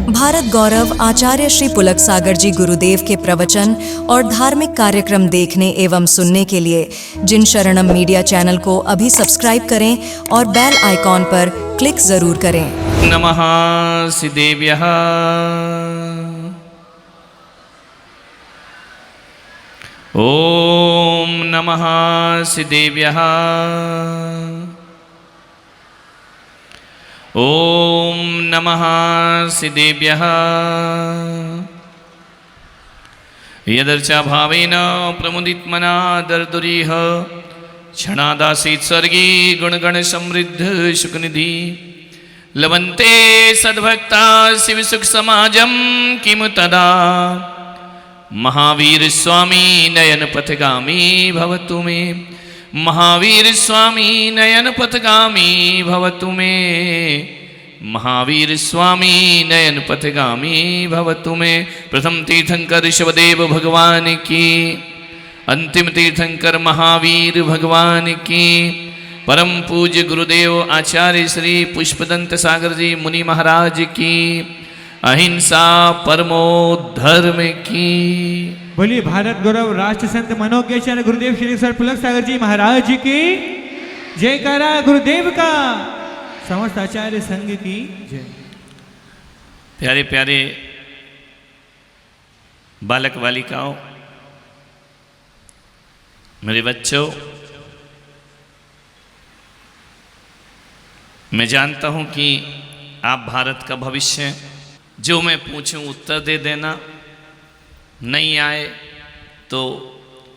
भारत गौरव आचार्य श्री पुलक सागर जी गुरुदेव के प्रवचन और धार्मिक कार्यक्रम देखने एवं सुनने के लिए जिन शरणम मीडिया चैनल को अभी सब्सक्राइब करें और बेल आइकॉन पर क्लिक जरूर करें। नमः सिद्धेभ्यः। ओम नमः सिद्धेभ्यः। ओम नमः सिद्धेभ्यः। यदर्चा भावेन प्रमुदितमना दर्दुरीह क्षणादासीत् स्वर्गी गुणगण समृद्ध सुखनिधि लभन्ते सद्भक्ता शिव सुख समाजम किमु तदा महावीर स्वामी नयन पथगामी भवतु मे। महावीर स्वामी नयन पथगामी भवतु मे। महावीर स्वामी नयन पथगामी भवतु मे। प्रथम तीर्थंकर शिवदेव भगवान की, अंतिम तीर्थंकर महावीर भगवान की, परम पूज्य गुरुदेव आचार्य श्री पुष्पदंत सागर जी मुनि महाराज की, अहिंसा परमो धर्म की। बोलिए भारत गौरव राष्ट्र संत मनोज्ञाचार्य गुरुदेव श्री सर पुलक सागर जी महाराज की जयकारा गुरुदेव का, समस्त आचार्य संघ की जय। प्यारे प्यारे बालक बालिकाओं, मेरे बच्चों, मैं जानता हूं कि आप भारत का भविष्य हैं। जो मैं पूछूं उत्तर दे देना, नहीं आए तो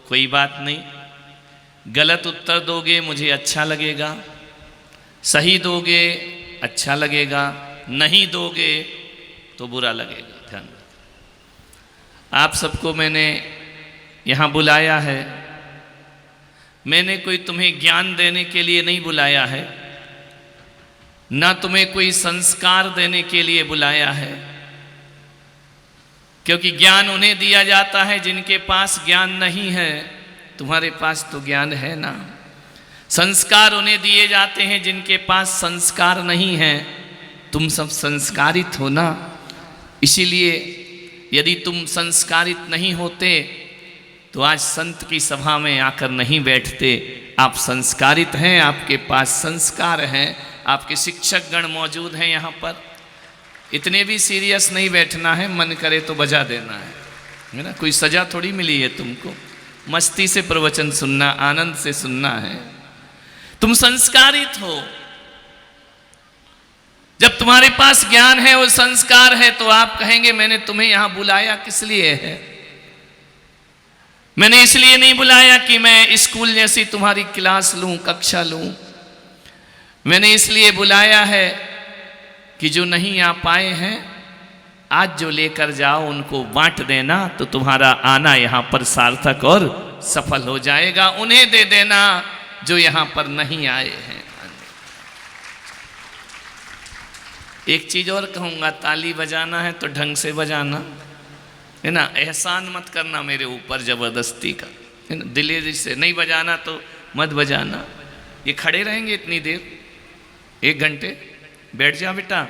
कोई बात नहीं। गलत उत्तर दोगे मुझे अच्छा लगेगा, सही दोगे अच्छा लगेगा, नहीं दोगे तो बुरा लगेगा। ध्यान रखना। आप सबको मैंने यहाँ बुलाया है, मैंने कोई तुम्हें ज्ञान देने के लिए नहीं बुलाया है, ना तुम्हें कोई संस्कार देने के लिए बुलाया है, क्योंकि ज्ञान उन्हें दिया जाता है जिनके पास ज्ञान नहीं है। तुम्हारे पास तो ज्ञान है ना। संस्कार उन्हें दिए जाते हैं जिनके पास संस्कार नहीं है। तुम सब संस्कारित हो ना, इसीलिए यदि तुम संस्कारित नहीं होते तो आज संत की सभा में आकर नहीं बैठते। आप संस्कारित हैं, आपके पास संस्कार हैं, आपके शिक्षक गण मौजूद हैं यहाँ पर। इतने भी सीरियस नहीं बैठना है, मन करे तो बजा देना है ना। कोई सजा थोड़ी मिली है तुमको, मस्ती से प्रवचन सुनना, आनंद से सुनना है। तुम संस्कारित हो। जब तुम्हारे पास ज्ञान है और संस्कार है तो आप कहेंगे मैंने तुम्हें यहां बुलाया किस लिए है। मैंने इसलिए नहीं बुलाया कि मैं स्कूल जैसी तुम्हारी क्लास लूं, कक्षा लूं। मैंने इसलिए बुलाया है कि जो नहीं आ पाए हैं आज जो लेकर जाओ उनको बांट देना, तो तुम्हारा आना यहाँ पर सार्थक और सफल हो जाएगा। उन्हें दे देना जो यहाँ पर नहीं आए हैं। एक चीज और कहूँगा, ताली बजाना है तो ढंग से बजाना है ना। एहसान मत करना मेरे ऊपर जबरदस्ती का, है ना। दिलेरी से नहीं बजाना तो मत बजाना। ये खड़े रहेंगे इतनी देर, 1 घंटे, बैठ जा बेटा।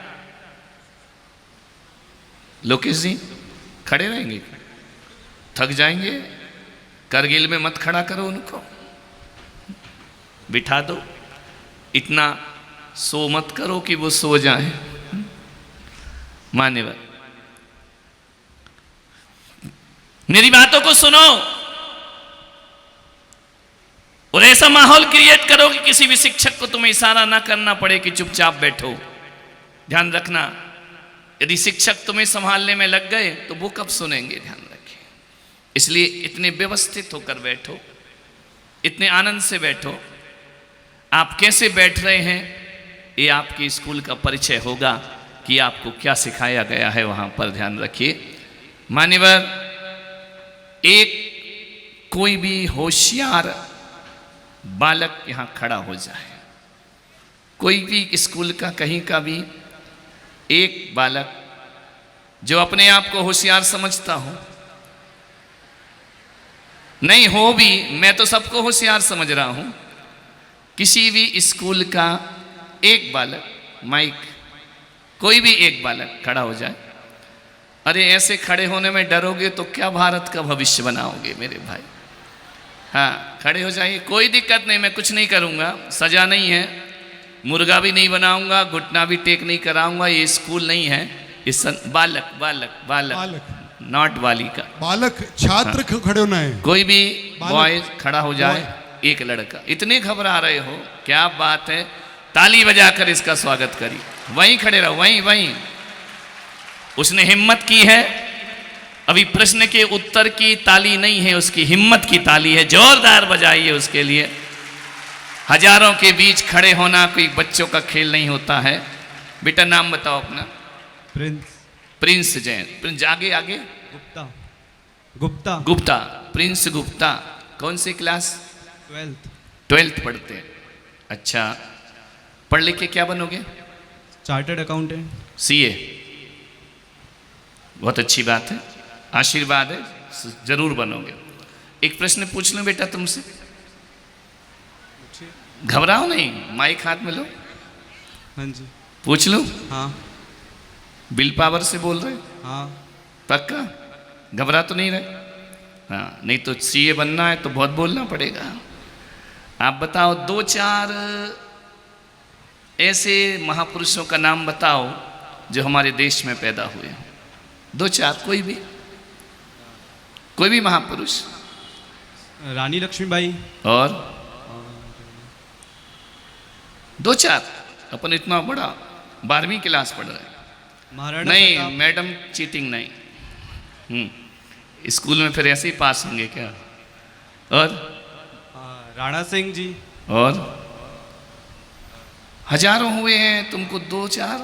लोकेश जी खड़े रहेंगे, थक जाएंगे। करगिल में मत खड़ा करो उनको, बिठा दो। इतना सो मत करो कि वो सो जाए। मान्यवर, मेरी बातों को सुनो और ऐसा माहौल क्रिएट करो कि किसी भी शिक्षक को तुम्हें इशारा ना करना पड़े कि चुपचाप बैठो। ध्यान रखना, यदि शिक्षक तुम्हें संभालने में लग गए तो वो कब सुनेंगे। ध्यान रखें। इसलिए इतने व्यवस्थित होकर बैठो, इतने आनंद से बैठो। आप कैसे बैठ रहे हैं ये आपके स्कूल का परिचय होगा कि आपको क्या सिखाया गया है वहां पर। ध्यान रखिए मान्यवर, एक कोई भी होशियार बालक यहां खड़ा हो जाए, कोई भी स्कूल का कहीं का भी एक बालक जो अपने आप को होशियार समझता हो, नहीं हो भी, मैं तो सबको होशियार समझ रहा हूं, किसी भी स्कूल का एक बालक, माइक कोई भी एक बालक खड़ा हो जाए अरे ऐसे खड़े होने में डरोगे तो क्या भारत का भविष्य बनाओगे मेरे भाई। हाँ, खड़े हो जाइए, कोई दिक्कत नहीं, मैं कुछ नहीं करूँगा, सजा नहीं है, मुर्गा भी नहीं बनाऊंगा, घुटना भी टेक नहीं कराऊंगा, ये स्कूल नहीं है, इस बालक बालक बालक, बालक। नॉट बालिका, बालक छात्र खड़े होना है। कोई भी बालक। बॉय खड़ा हो जाए, एक लड़का। इतने घबरा रहे हो, क्या बात है, ताली बजाकर इसका स्वागत करिए, वहीं खड़े रहो, वहीं वहीं। उसने हिम्मत की है, अभी प्रश्न के उत्तर की ताली नहीं है, उसकी हिम्मत की ताली है, जोरदार बजाइए उसके लिए। हजारों के बीच खड़े होना कोई बच्चों का खेल नहीं होता है। बेटा नाम बताओ अपना। प्रिंस। प्रिंस जैन। प्रिंस आगे आगे। गुप्ता। गुप्ता। गुप्ता, प्रिंस गुप्ता। कौन सी क्लास? 12th पढ़ते हैं। अच्छा, पढ़ लिख के क्या बनोगे? Chartered accountant. CA। बहुत अच्छी बात है, आशीर्वाद है, जरूर बनोगे। एक प्रश्न पूछ लूं बेटा तुमसे, घबराओ नहीं, माइक हाथ में लो। हाँ जी। पूछ लूं? हाँ। बिल पावर से बोल रहे? हाँ। पक्का? घबरा तो नहीं रहे? हाँ, नहीं तो CA बनना है तो बहुत बोलना पड़ेगा। आप बताओ, 2-4 ऐसे महापुरुषों का नाम बताओ जो हमारे देश में पैदा हुए हैं। 2-4, कोई भी महापुरुष। रानी लक्ष्मीबाई। और 2-4, अपन इतना बड़ा 12वीं क्लास पढ़ रहे हैं। महाराणा नहीं प्रताप। मैडम, चीटिंग नहीं। स्कूल में फिर ऐसे ही पास होंगे क्या? और राणा सिंह जी। और हजारों हुए हैं, तुमको 2-4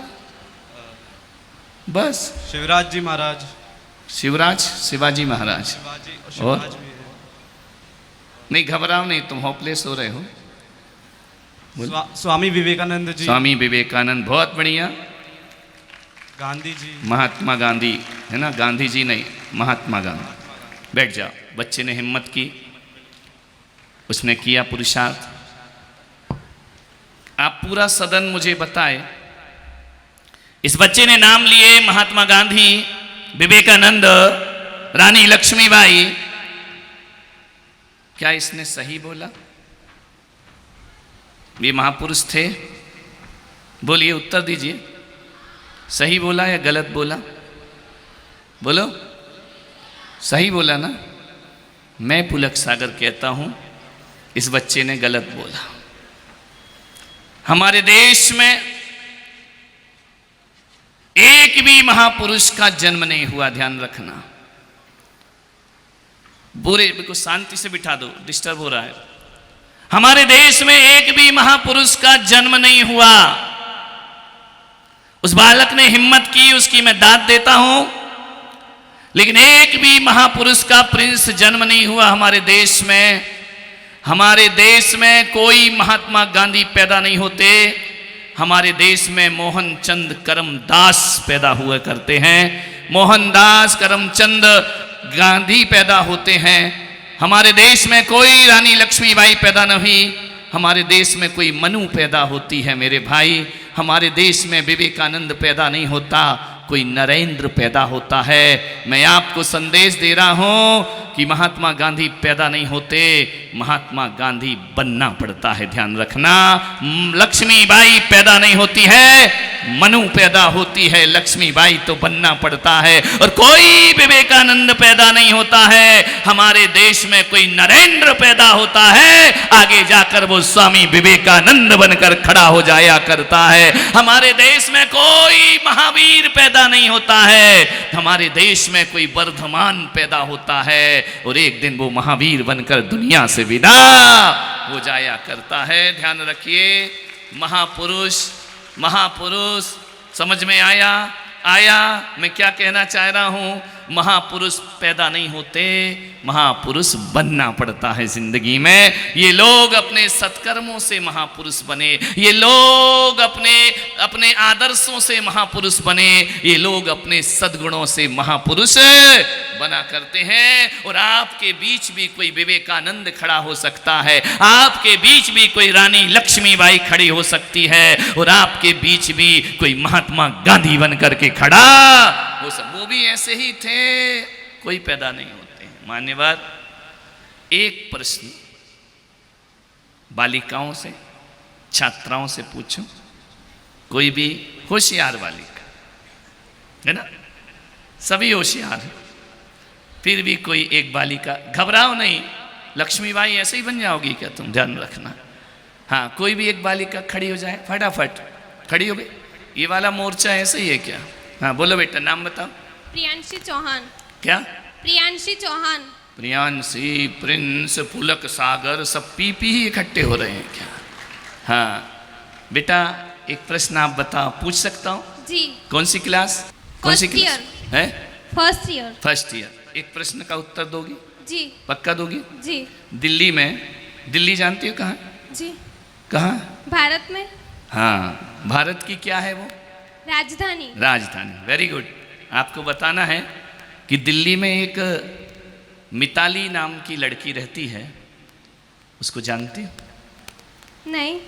बस। शिवराज जी महाराज। शिवाजी महाराज। शिवाजी और? शिवराज भी है। नहीं घबराओ नहीं, तुम होपलेस हो रहे हो। स्वामी विवेकानंद जी। स्वामी विवेकानंद, बहुत बढ़िया। गांधी जी। महात्मा गांधी, है ना, गांधी जी नहीं, महात्मा गांधी। बैठ जाओ। बच्चे ने हिम्मत की, उसने किया पुरुषार्थ। आप पूरा सदन मुझे बताए, इस बच्चे ने नाम लिए महात्मा गांधी, विवेकानंद, रानी लक्ष्मीबाई, क्या इसने सही बोला? ये महापुरुष थे? बोलिए, उत्तर दीजिए, सही बोला या गलत बोला? बोलो, सही बोला ना? मैं पुलक सागर कहता हूं, इस बच्चे ने गलत बोला। हमारे देश में एक भी महापुरुष का जन्म नहीं हुआ, ध्यान रखना। बुरे बिल्कुल शांति से बिठा दो, डिस्टर्ब हो रहा है। हमारे देश में एक भी महापुरुष का जन्म नहीं हुआ। उस बालक ने हिम्मत की, उसकी मैं दाद देता हूं, लेकिन एक भी महापुरुष का प्रिंस जन्म नहीं हुआ हमारे देश में। हमारे देश में कोई महात्मा गांधी पैदा नहीं होते। हमारे देश में मोहनचंद करमदास पैदा हुआ करते हैं, मोहनदास करमचंद गांधी पैदा होते हैं। हमारे देश में कोई रानी लक्ष्मीबाई पैदा नहीं हुई, हमारे देश में कोई मनु पैदा होती है मेरे भाई। हमारे देश में विवेकानंद पैदा नहीं होता, कोई नरेंद्र पैदा होता है। मैं आपको संदेश दे रहा हूं कि महात्मा गांधी पैदा नहीं होते, महात्मा गांधी बनना पड़ता है, ध्यान रखना। लक्ष्मीबाई पैदा नहीं होती है, मनु पैदा होती है, लक्ष्मीबाई तो बनना पड़ता है। और कोई विवेकानंद पैदा नहीं होता है, हमारे देश में कोई नरेंद्र पैदा होता है, आगे जाकर वो स्वामी विवेकानंद बनकर खड़ा हो जाया करता है। हमारे देश में कोई महावीर पैदा नहीं होता है, हमारे देश में कोई वर्धमान पैदा होता है, और एक दिन वो महावीर बनकर दुनिया से विदा हो जाया करता है। ध्यान रखिए, महापुरुष, महापुरुष समझ में आया मैं क्या कहना चाह रहा हूं? महापुरुष पैदा नहीं होते, महापुरुष बनना पड़ता है जिंदगी में। ये लोग अपने सत्कर्मों से महापुरुष बने, ये लोग अपने आदर्शों से महापुरुष बने, ये लोग अपने सद्गुणों से महापुरुष बना करते हैं। और आपके बीच भी कोई विवेकानंद खड़ा हो सकता है, आपके बीच भी कोई रानी लक्ष्मीबाई खड़ी हो सकती है, और आपके बीच भी कोई महात्मा गांधी बन करके खड़ा वो भी ऐसे ही थे, कोई पैदा नहीं होते हैं। मान्यवर, एक प्रश्न बालिकाओं से, छात्राओं से पूछो, कोई भी होशियार बालिका है ना, सभी होशियार हैं, फिर भी कोई एक बालिका, घबराओ नहीं, लक्ष्मीबाई ऐसे ही बन जाओगी क्या तुम, ध्यान रखना। हाँ, कोई भी एक बालिका खड़ी हो जाए, फटाफट खड़ी हो गई। ये वाला मोर्चा ऐसे ही है क्या? हाँ बोलो बेटा, नाम बताओ। प्रियांशी चौहान। क्या? प्रियांशी चौहान। प्रियांशी, प्रिंस, पुलक सागर, सब पीपी ही इकट्ठे हो रहे हैं क्या? हाँ बेटा, एक प्रश्न आप बताओ, पूछ सकता हूँ? जी। कौन सी क्लास? कौन सी फर्स्ट क्लास ईयर। है? First year. First year. एक प्रश्न का उत्तर दोगी? जी। पक्का दोगी? जी। दिल्ली में, दिल्ली जानती हो कहाँ? जी। कहाँ? भारत में। हाँ, भारत की क्या है वो? राजधानी। राजधानी। Very good. आपको बताना है कि दिल्ली में एक मिताली नाम की लड़की रहती है, उसको जानती हो? नहीं।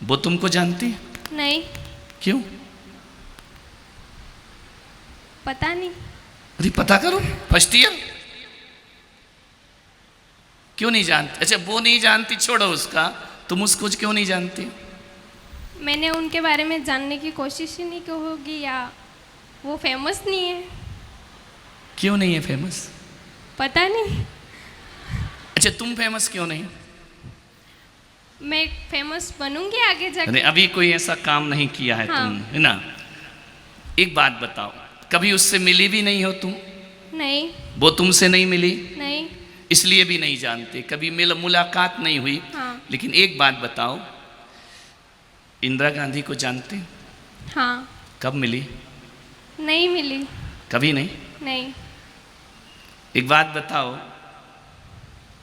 वो तुमको जानती है? नहीं। क्यों? पता नहीं। अरे पता करो, फर्स्ट ईयर। क्यों नहीं जानती? अच्छा, वो नहीं जानती, छोड़ो उसका, तुम उसको क्यों नहीं जानती? मैंने उनके बारे में जानने की कोशिश ही नहीं की होगी, या वो फेमस नहीं है। क्यों नहीं है फेमस? पता नहीं। अच्छा, तुम फेमस क्यों नहीं? मैं फेमस बनूंगी आगे जाके। अरे अभी कोई ऐसा काम नहीं किया है। हाँ। तुम, है ना? एक बात बताओ, कभी उससे मिली भी नहीं हो तुम? नहीं। वो तुमसे नहीं मिली, नहीं। इसलिए भी नहीं जानते, कभी मुलाकात नहीं हुई। हाँ। लेकिन एक बात बताओ, इंदिरा गांधी को जानते हो? हाँ। कब मिली? नहीं मिली। कभी नहीं? नहीं। एक बात बताओ,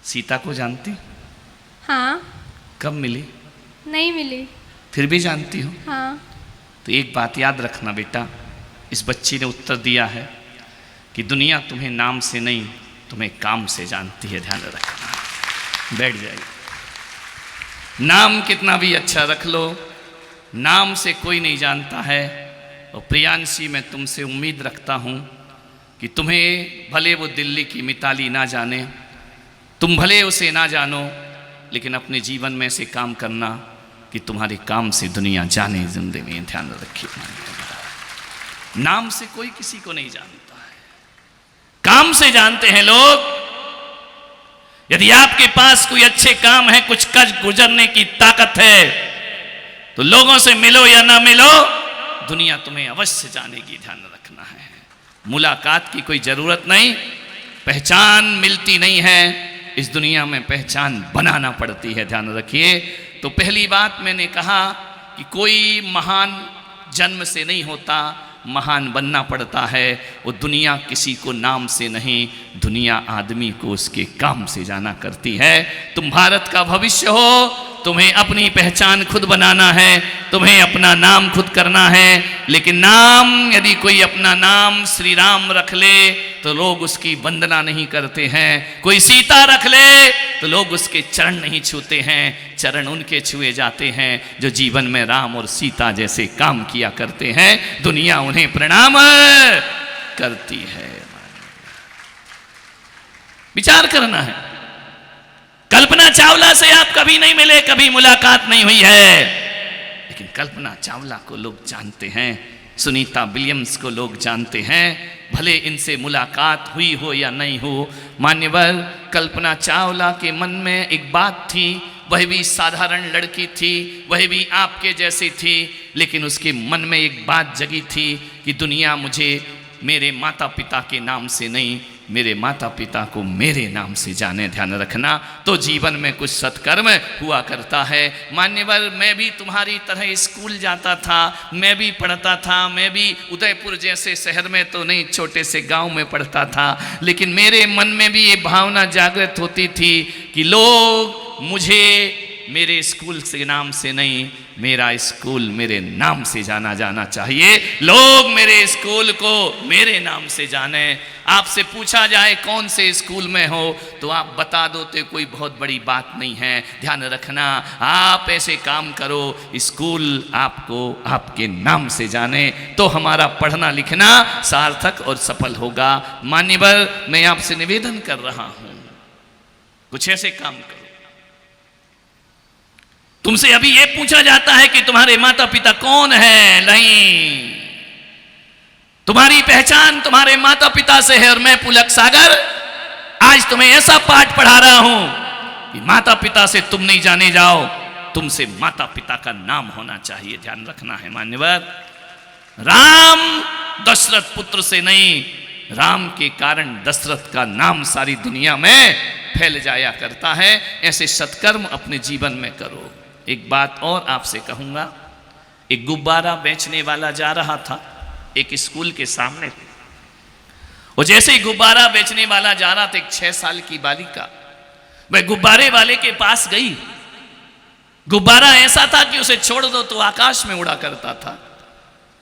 सीता को जानती? हाँ। कब मिली? नहीं मिली। फिर भी जानती हो? हाँ। तो एक बात याद रखना बेटा, इस बच्ची ने उत्तर दिया है कि दुनिया तुम्हें नाम से नहीं, तुम्हें काम से जानती है। ध्यान रखना। बैठ जाइए। नाम कितना भी अच्छा रख लो, नाम से कोई नहीं जानता है। और प्रियांशी, मैं तुमसे उम्मीद रखता हूँ कि तुम्हें भले वो दिल्ली की मिताली ना जाने, तुम भले उसे ना जानो, लेकिन अपने जीवन में से काम करना कि तुम्हारे काम से दुनिया जाने जिंदगी में। ध्यान रखिए, नाम से कोई किसी को नहीं जानता है, काम से जानते हैं लोग। यदि आपके पास कोई अच्छे काम है, कुछ कज गुजरने की ताकत है, तो लोगों से मिलो या ना मिलो, दुनिया तुम्हें अवश्य जानेगी। ध्यान रखना है। मुलाकात की कोई जरूरत नहीं, पहचान मिलती नहीं है, इस दुनिया में पहचान बनाना पड़ती है। ध्यान रखिए। तो पहली बात मैंने कहा कि कोई महान जन्म से नहीं होता, महान बनना पड़ता है। वो दुनिया किसी को नाम से नहीं, दुनिया आदमी को उसके काम से जाना करती है। तुम भारत का भविष्य हो, तुम्हें अपनी पहचान खुद बनाना है, तुम्हें अपना नाम खुद करना है। लेकिन नाम, यदि कोई अपना नाम श्री राम रख ले तो लोग उसकी वंदना नहीं करते हैं, कोई सीता रख ले तो लोग उसके चरण नहीं छूते हैं, चरण उनके छुए जाते हैं जो जीवन में राम और सीता जैसे काम किया करते हैं। दुनिया उन्हें प्रणाम करती है। विचार करना है। कल्पना चावला से आप कभी नहीं मिले, कभी मुलाकात नहीं हुई है, लेकिन कल्पना चावला को लोग जानते हैं, सुनीता विलियम्स को लोग जानते हैं, भले इनसे मुलाकात हुई हो या नहीं हो। मान्यवर, कल्पना चावला के मन में एक बात थी, वह भी साधारण लड़की थी, वह भी आपके जैसी थी, लेकिन उसके मन में एक बात जगी थी कि दुनिया मुझे मेरे माता पिता के नाम से नहीं, मेरे माता पिता को मेरे नाम से जाने। ध्यान रखना। तो जीवन में कुछ सत्कर्म हुआ करता है। मान्यवर, मैं भी तुम्हारी तरह स्कूल जाता था, मैं भी पढ़ता था, मैं भी उदयपुर जैसे शहर में तो नहीं, छोटे से गांव में पढ़ता था, लेकिन मेरे मन में भी ये भावना जागृत होती थी कि लोग मुझे मेरे स्कूल के नाम से नहीं, मेरा स्कूल मेरे नाम से जाना जाना चाहिए। लोग मेरे स्कूल को मेरे नाम से जाने। आपसे पूछा जाए कौन से स्कूल में हो तो आप बता दो तो कोई बहुत बड़ी बात नहीं है। ध्यान रखना, आप ऐसे काम करो स्कूल आपको आपके नाम से जाने, तो हमारा पढ़ना लिखना सार्थक और सफल होगा। मान्यवर, मैं आपसे निवेदन कर रहा हूं, कुछ ऐसे काम करो। तुमसे अभी यह पूछा जाता है कि तुम्हारे माता पिता कौन है, नहीं, तुम्हारी पहचान तुम्हारे माता पिता से है। और मैं पुलक सागर आज तुम्हें ऐसा पाठ पढ़ा रहा हूं कि माता पिता से तुम नहीं जाने जाओ, तुमसे माता पिता का नाम होना चाहिए। ध्यान रखना है मान्यवर। राम दशरथ पुत्र से नहीं, राम के कारण दशरथ का नाम सारी दुनिया में फैल जाया करता है। ऐसे सत्कर्म अपने जीवन में करो। एक बात और आपसे कहूंगा, एक गुब्बारा बेचने वाला जा रहा था एक स्कूल के सामने, और जैसे ही गुब्बारा बेचने वाला जा रहा था, एक 6 साल की बालिका वह गुब्बारे वाले के पास गई। गुब्बारा ऐसा था कि उसे छोड़ दो तो आकाश में उड़ा करता था।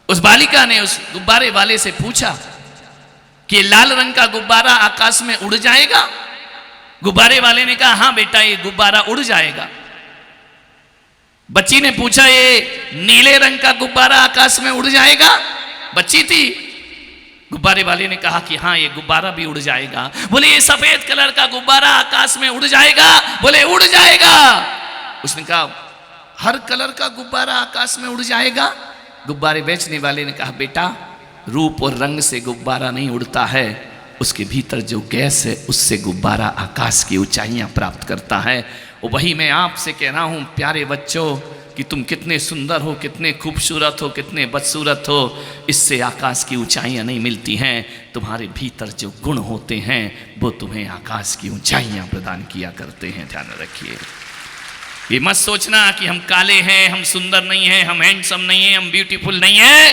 उस बालिका ने उस गुब्बारे वाले से पूछा कि लाल रंग का गुब्बारा आकाश में उड़ जाएगा? गुब्बारे वाले ने कहा हाँ बेटा, ये गुब्बारा उड़ जाएगा। बच्ची ने पूछा ये नीले रंग का गुब्बारा आकाश में उड़ जाएगा? बच्ची थी। गुब्बारे वाले ने कहा कि हाँ, ये गुब्बारा भी उड़ जाएगा। बोले ये सफेद कलर का गुब्बारा आकाश में उड़ जाएगा? बोले उड़ जाएगा। उसने कहा हर कलर का गुब्बारा आकाश में उड़ जाएगा? गुब्बारे बेचने वाले ने कहा बेटा, रूप और रंग से गुब्बारा नहीं उड़ता है, उसके भीतर जो गैस है उससे गुब्बारा आकाश की ऊंचाइयां प्राप्त करता है। और वही मैं आपसे कह रहा हूं प्यारे बच्चों कि तुम कितने सुंदर हो, कितने खूबसूरत हो, कितने बदसूरत हो, इससे आकाश की ऊंचाइयां नहीं मिलती हैं। तुम्हारे भीतर जो गुण होते हैं वो तुम्हें आकाश की ऊंचाइयां प्रदान किया करते हैं। ध्यान रखिए। ये मत सोचना कि हम काले हैं, हम सुंदर नहीं हैं, हम हैंडसम नहीं हैं, हम ब्यूटीफुल नहीं हैं।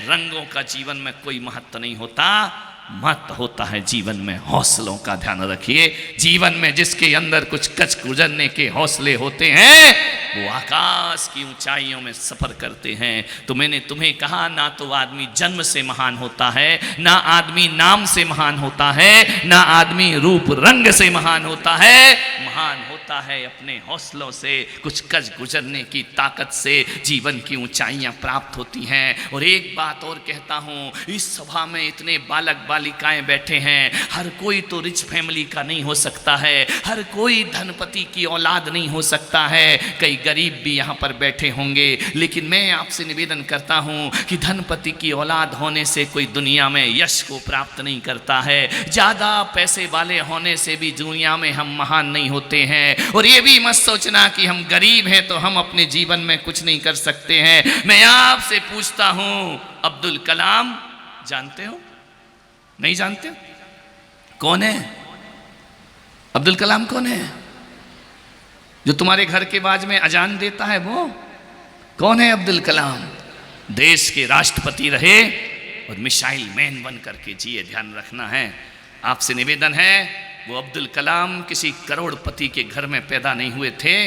रंगों का जीवन में कोई महत्व नहीं होता, महत्व होता है जीवन में हौसलों का। ध्यान रखिए, जीवन में जिसके अंदर कुछ कच गुजरने के हौसले होते हैं वो आकाश की ऊंचाइयों में सफर करते हैं। तो मैंने तुम्हें कहा, ना तो आदमी जन्म से महान होता है, ना आदमी नाम से महान होता है, ना आदमी रूप रंग से महान होता है। महान होता है अपने हौसलों से, कुछ कच गुजरने की ताकत से जीवन की ऊंचाइयां प्राप्त होती हैं। और एक बात और कहता हूं, इस सभा में इतने बालक बालिकाएं बैठे हैं, हर कोई तो रिच फैमिली का नहीं हो सकता है, हर कोई धनपति की औलाद नहीं हो सकता है, कई गरीब भी यहाँ पर बैठे होंगे। लेकिन मैं आपसे निवेदन करता हूँ कि धनपति की औलाद होने से कोई दुनिया में यश को प्राप्त नहीं करता है, ज़्यादा पैसे वाले होने से भी दुनिया में हम महान नहीं होते हैं। और ये भी मत सोचना कि हम गरीब हैं तो हम अपने जीवन में कुछ नहीं कर सकते हैं। मैं आपसे पूछता हूँ, अब्दुल कलाम जानते हो? नहीं जानते? कौन है अब्दुल कलाम? कौन है जो तुम्हारे घर के बाज में अजान देता है? वो कौन है अब्दुल कलाम? देश के राष्ट्रपति रहे और मिसाइल मैन बन करके जिए। ध्यान रखना है। आपसे निवेदन है, वो अब्दुल कलाम किसी करोड़पति के घर में पैदा नहीं हुए थे।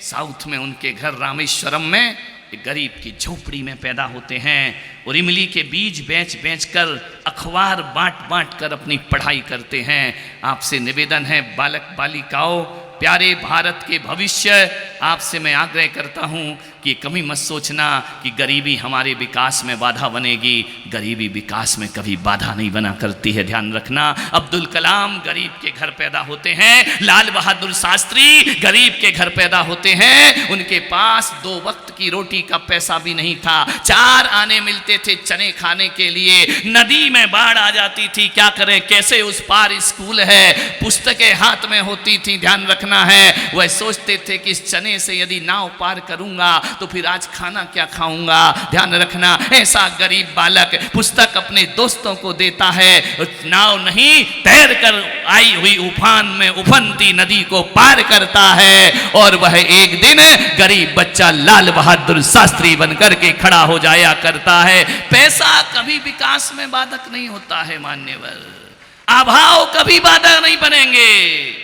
साउथ में उनके घर रामेश्वरम में एक गरीब की झोपड़ी में पैदा होते हैं और इमली के बीज बेच बेच कर, अखबार बांट बांट कर अपनी पढ़ाई करते हैं। आपसे निवेदन है बालक बालिकाओं, प्यारे भारत के भविष्य, आपसे मैं आग्रह करता हूं कि कभी मत सोचना कि गरीबी हमारे विकास में बाधा बनेगी। गरीबी विकास में कभी बाधा नहीं बना करती है। ध्यान रखना। अब्दुल कलाम गरीब के घर पैदा होते हैं, लाल बहादुर शास्त्री गरीब के घर पैदा होते हैं। उनके पास 2 वक्त की रोटी का पैसा भी नहीं था, 4 आने मिलते थे चने खाने के लिए। नदी में बाढ़ आ जाती थी, क्या करें, कैसे उस पार स्कूल है, पुस्तकें हाथ में होती थी। ध्यान रखना है। वह सोचते थे कि इस चने से यदि नाव पार करूंगा तो फिर आज खाना क्या खाऊंगा। ध्यान रखना। ऐसा गरीब बालक पुस्तक अपने दोस्तों को देता है, नाव नहीं तैर कर आई हुई उफान में उफनती नदी को पार करता है। और वह एक दिन गरीब बच्चा लाल बहादुर शास्त्री बनकर के खड़ा हो जाया करता है। पैसा कभी विकास में बाधक नहीं होता है मान्यवर, अभाव कभी बाधक नहीं बनेंगे।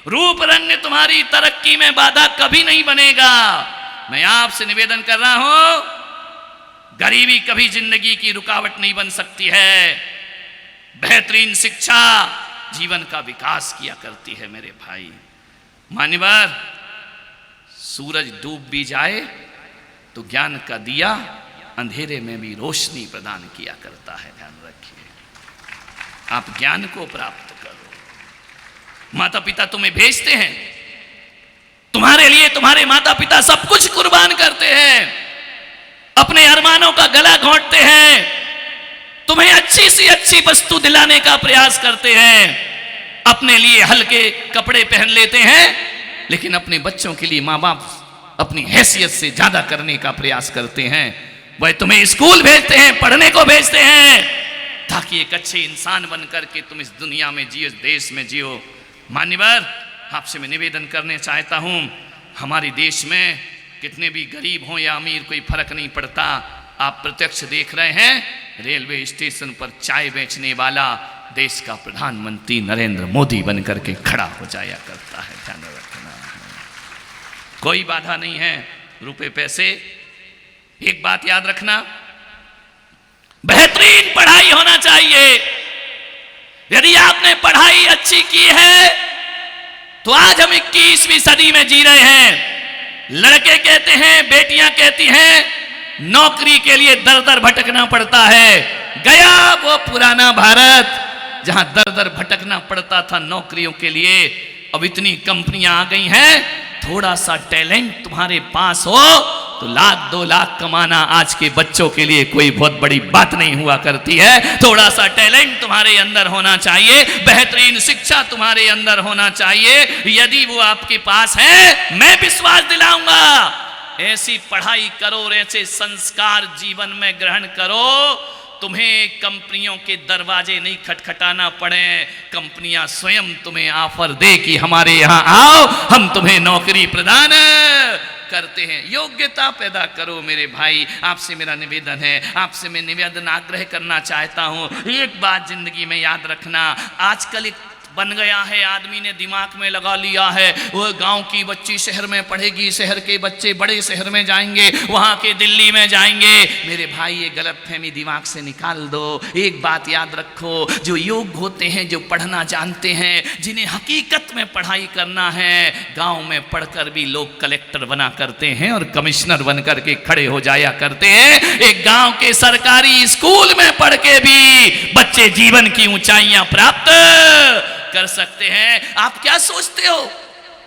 रूप रंग तुम्हारी तरक्की में बाधा कभी नहीं बनेगा। मैं आपसे निवेदन कर रहा हूं, गरीबी कभी जिंदगी की रुकावट नहीं बन सकती है। बेहतरीन शिक्षा जीवन का विकास किया करती है मेरे भाई। मान्यवर, सूरज डूब भी जाए तो ज्ञान का दिया अंधेरे में भी रोशनी प्रदान किया करता है। ध्यान रखिए, आप ज्ञान को प्राप्त करो। माता पिता तुम्हें भेजते हैं, तुम्हारे लिए तुम्हारे माता पिता सब कुछ कुर्बान करते हैं, अपने अरमानों का गला घोंटते हैं, तुम्हें अच्छी सी अच्छी वस्तु दिलाने का प्रयास करते हैं, अपने लिए हल्के कपड़े पहन लेते हैं, लेकिन अपने बच्चों के लिए माँ बाप अपनी हैसियत से ज्यादा करने का प्रयास करते हैं। वह तुम्हें स्कूल भेजते हैं, पढ़ने को भेजते हैं, ताकि एक अच्छे इंसान बनकर के तुम इस दुनिया में जियो, इस देश में जियो। मान्यवर, आपसे मैं निवेदन करने चाहता हूं, हमारे देश में कितने भी गरीब हों या अमीर कोई फर्क नहीं पड़ता। आप प्रत्यक्ष देख रहे हैं, रेलवे स्टेशन पर चाय बेचने वाला देश का प्रधानमंत्री नरेंद्र मोदी बनकर के खड़ा हो जाया करता है। ध्यान रखना, कोई बाधा नहीं है, रुपए पैसे। एक बात याद रखना, बेहतरीन पढ़ाई होना चाहिए। यदि आपने पढ़ाई अच्छी की है तो आज हम 21वीं सदी में जी रहे हैं। लड़के कहते हैं, बेटियां कहती हैं, नौकरी के लिए दर दर भटकना पड़ता है। गया वो पुराना भारत जहां दर दर भटकना पड़ता था नौकरियों के लिए। अब इतनी कंपनियां आ गई हैं, थोड़ा सा टैलेंट तुम्हारे पास हो तो 1-2 लाख कमाना आज के बच्चों के लिए कोई बहुत बड़ी बात नहीं हुआ करती है। थोड़ा सा टैलेंट तुम्हारे अंदर होना चाहिए, बेहतरीन शिक्षा तुम्हारे अंदर होना चाहिए। यदि वो आपके पास है, मैं विश्वास दिलाऊंगा, ऐसी पढ़ाई करो और ऐसे संस्कार जीवन में ग्रहण करो, तुम्हें कंपनियों के दरवाजे नहीं खटखटाना पड़े, कंपनियां स्वयं तुम्हें ऑफर दे कि हमारे यहां आओ, हम तुम्हें नौकरी प्रदान करते हैं। योग्यता पैदा करो मेरे भाई। आपसे मेरा निवेदन है, आपसे मैं निवेदन आग्रह करना चाहता हूं, एक बात जिंदगी में याद रखना। आजकल एक बन गया है, आदमी ने दिमाग में लगा लिया है, वो गांव की बच्ची शहर में पढ़ेगी, शहर के बच्चे बड़े शहर में जाएंगे, वहां के दिल्ली में जाएंगे। मेरे भाई, ये गलतफहमी दिमाग से निकाल दो। एक बात याद रखो, जो योग्य होते हैं, जो पढ़ना जानते हैं, जिन्हें हकीकत में पढ़ाई करना है, गांव में पढ़कर भी लोग कलेक्टर बना करते हैं और कमिश्नर बनकर के खड़े हो जाया करते हैं। एक गांव के सरकारी स्कूल में पढ़ के भी बच्चे जीवन की ऊंचाइयां प्राप्त कर सकते हैं। आप क्या सोचते हो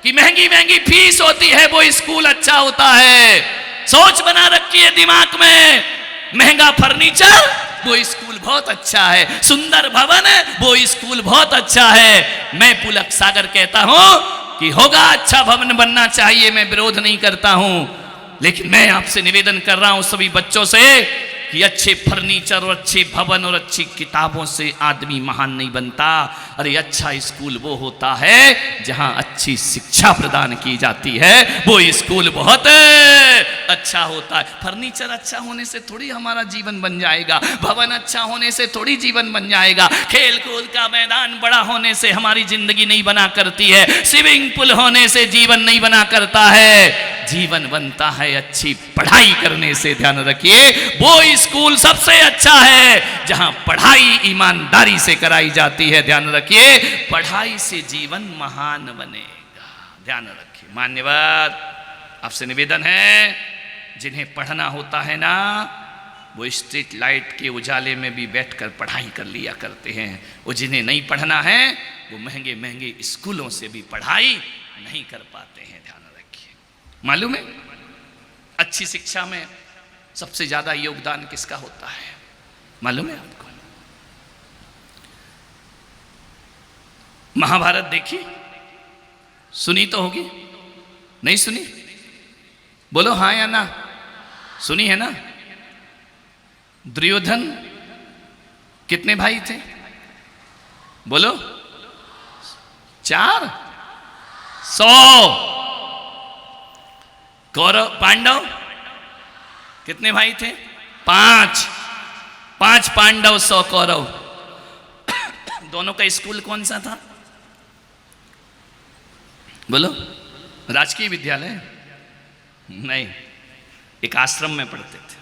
कि महंगी महंगी फीस होती है वो स्कूल अच्छा होता है? सोच बना रखी है दिमाग में, महंगा फर्नीचर वो स्कूल बहुत अच्छा है, सुंदर भवन वो स्कूल बहुत अच्छा है। मैं पुलक सागर कहता हूं कि होगा, अच्छा भवन बनना चाहिए, मैं विरोध नहीं करता हूं, लेकिन मैं आपसे निवेदन कर रहा हूं सभी बच्चों से कि अच्छे फर्नीचर और अच्छे भवन और अच्छी किताबों से आदमी महान नहीं बनता। अरे अच्छा स्कूल वो होता है जहां अच्छी शिक्षा प्रदान की जाती है, वो स्कूल बहुत अच्छा होता है। फर्नीचर अच्छा होने से थोड़ी हमारा जीवन बन जाएगा, भवन अच्छा होने से थोड़ी जीवन बन जाएगा, खेल कूद का मैदान बड़ा होने से हमारी जिंदगी नहीं बना करती है, स्विमिंग पूल होने से जीवन नहीं बना करता है। जीवन बनता है अच्छी पढ़ाई करने से। ध्यान रखिए, वो स्कूल सबसे अच्छा है जहां पढ़ाई ईमानदारी से कराई जाती है। ध्यान रखिए, पढ़ाई से जीवन महान बनेगा। ध्यान रखिए। मान्यवर, आपसे निवेदन है, जिन्हें पढ़ना होता है ना, वो स्ट्रीट लाइट के उजाले में भी बैठकर पढ़ाई कर लिया करते हैं। वो जिन्हें नहीं पढ़ना है, वो महंगे महंगे स्कूलों से भी पढ़ाई नहीं कर पाते हैं। ध्यान रखिए। मालूम है, अच्छी शिक्षा में सबसे ज्यादा योगदान किसका होता है? मालूम है आपको? महाभारत देखी, सुनी तो होगी, नहीं सुनी? बोलो हाँ या ना। सुनी है ना? दुर्योधन कितने भाई थे? बोलो 400। कौरव पांडव कितने भाई थे? 5 पांडव 100 कौरव। दोनों का स्कूल कौन सा था? बोलो, राजकीय विद्यालय नहीं, एक आश्रम में पढ़ते थे।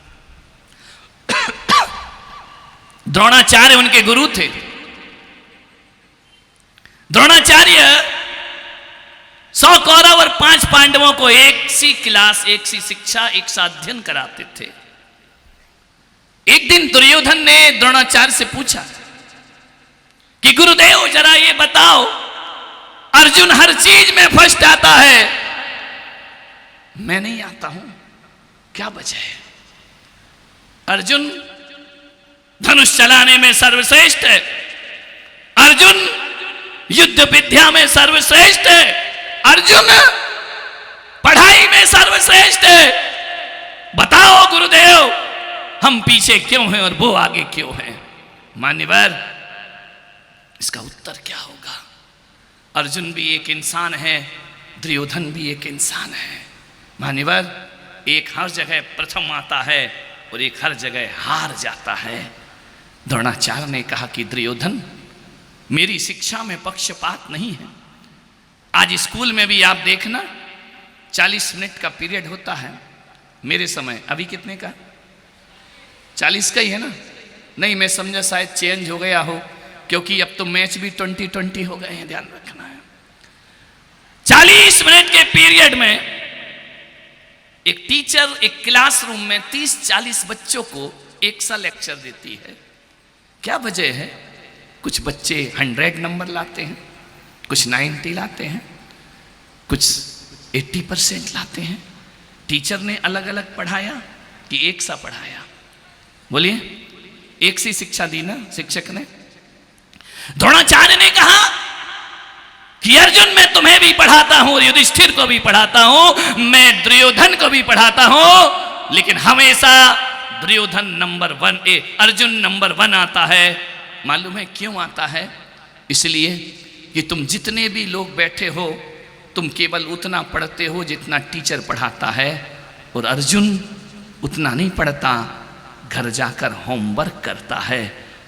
द्रोणाचार्य उनके गुरु थे। द्रोणाचार्य 100 कौरव और 5 पांडवों को एक सी क्लास, एक सी शिक्षा, एक सा अध्ययन कराते थे। एक दिन दुर्योधन ने द्रोणाचार्य से पूछा कि गुरुदेव जरा ये बताओ, अर्जुन हर चीज में फर्स्ट आता है, मैं नहीं आता हूं, क्या वजह है? अर्जुन धनुष चलाने में सर्वश्रेष्ठ है, अर्जुन युद्ध विद्या में सर्वश्रेष्ठ है, अर्जुन पढ़ाई में सर्वश्रेष्ठ है, बताओ गुरुदेव हम पीछे क्यों हैं और वो आगे क्यों हैं? मान्यवर, इसका उत्तर क्या होगा? अर्जुन भी एक इंसान है, दुर्योधन भी एक इंसान है। मान्यवर, एक हर जगह प्रथम आता है और एक हर जगह हार जाता है। द्रोणाचार्य ने कहा कि दुर्योधन, मेरी शिक्षा में पक्षपात नहीं है। आज स्कूल में भी आप देखना 40 मिनट का पीरियड होता है। मेरे समय अभी कितने का? 40 का ही है ना? नहीं, मैं समझा शायद चेंज हो गया हो, क्योंकि अब तो मैच भी 20-20 हो गए हैं, ध्यान रखना है। 40 मिनट के पीरियड में एक टीचर एक क्लासरूम में 30-40 बच्चों को एक सा लेक्चर देती है। क्या वजह है? कुछ बच्चे 100 नंबर लाते हैं, कुछ 90 लाते हैं, कुछ 80% लाते हैं। टीचर ने अलग अलग पढ़ाया कि एक सा पढ़ाया? बोलिए, एक सी शिक्षा दी ना शिक्षक ने? द्रोणाचार्य ने कहा कि अर्जुन मैं तुम्हें भी पढ़ाता हूं, युधिष्ठिर को भी पढ़ाता हूं, मैं दुर्योधन को भी पढ़ाता हूं, लेकिन हमेशा दुर्योधन नंबर 1, अर्जुन नंबर 1 आता है। मालूम है क्यों आता है? इसलिए कि तुम जितने भी लोग बैठे हो, तुम केवल उतना पढ़ते हो जितना टीचर पढ़ाता है, और अर्जुन उतना नहीं पढ़ता, घर जाकर होमवर्क करता है।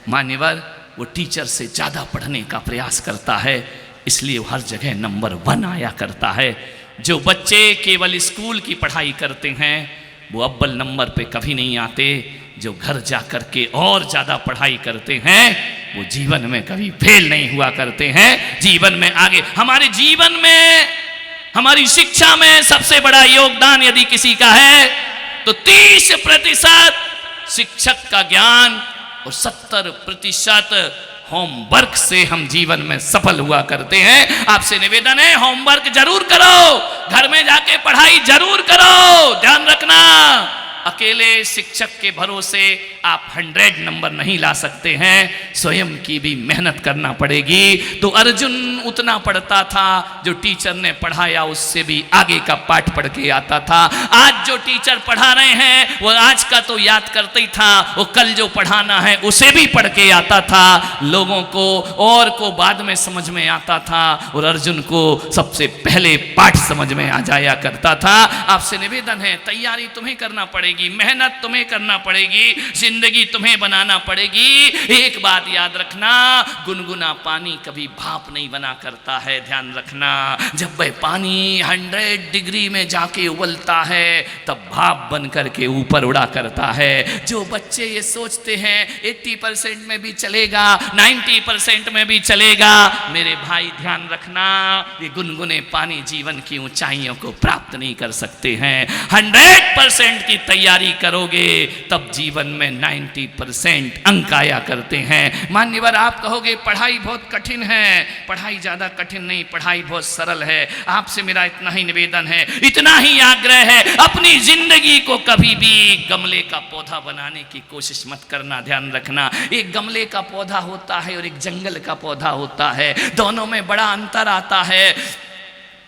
मान्यवर, वो टीचर से ज़्यादा पढ़ने का प्रयास करता है, इसलिए वो हर जगह नंबर 1 आया करता है। जो बच्चे केवल स्कूल की पढ़ाई करते हैं वो अव्वल नंबर पे कभी नहीं आते। जो घर जाकर के और ज़्यादा पढ़ाई करते हैं वो जीवन में कभी फेल नहीं हुआ करते हैं, जीवन में आगे। हमारे जीवन में, हमारी शिक्षा में सबसे बड़ा योगदान यदि किसी का है तो 30% शिक्षक का ज्ञान और 70% होमवर्क से हम जीवन में सफल हुआ करते हैं। आपसे निवेदन है, होमवर्क जरूर करो, घर में जाके पढ़ाई जरूर करो। ध्यान रखना, अकेले शिक्षक के भरोसे आप 100 नंबर नहीं ला सकते हैं, स्वयं की भी मेहनत करना पड़ेगी। तो अर्जुन उतना पढ़ता था जो टीचर ने पढ़ाया उससे भी आगे का पाठ पढ़ के आता था। आज जो टीचर पढ़ा रहे हैं वो आज का तो याद करते ही था, वो कल जो पढ़ाना है उसे भी पढ़ के आता था। लोगों को और को बाद में समझ में आता था, और अर्जुन को सबसे पहले पाठ समझ में आ जाया करता था। आपसे निवेदन है, तैयारी तुम्हें करना पड़ेगी, मेहनत तुम्हें करना पड़ेगी, जिंदगी तुम्हें बनाना पड़ेगी। एक बात याद रखना, गुनगुना पानी कभी भाप नहीं बना करता है। ध्यान रखना, जब वह पानी 100 डिग्री में जाके उबलता है तब भाप बन करके ऊपर उड़ा करता है। जो बच्चे ये सोचते हैं 80% में भी चलेगा, 90% में भी चलेगा, मेरे भाई ध्यान रखना, ये गुनगुने पानी जीवन की ऊंचाइयों को प्राप्त नहीं कर सकते हैं। 100% की तैयारी करोगे तब जीवन में 90% अंक आया करते हैं। मान्यवर, आप कहोगे पढ़ाई बहुत कठिन है। पढ़ाई ज्यादा कठिन नहीं, पढ़ाई बहुत सरल है। आपसे मेरा इतना ही निवेदन है, इतना ही आग्रह है, अपनी जिंदगी को कभी भी गमले का पौधा बनाने की कोशिश मत करना। ध्यान रखना, एक गमले का पौधा होता है और एक जंगल का पौधा होता है, दोनों में बड़ा अंतर आता है।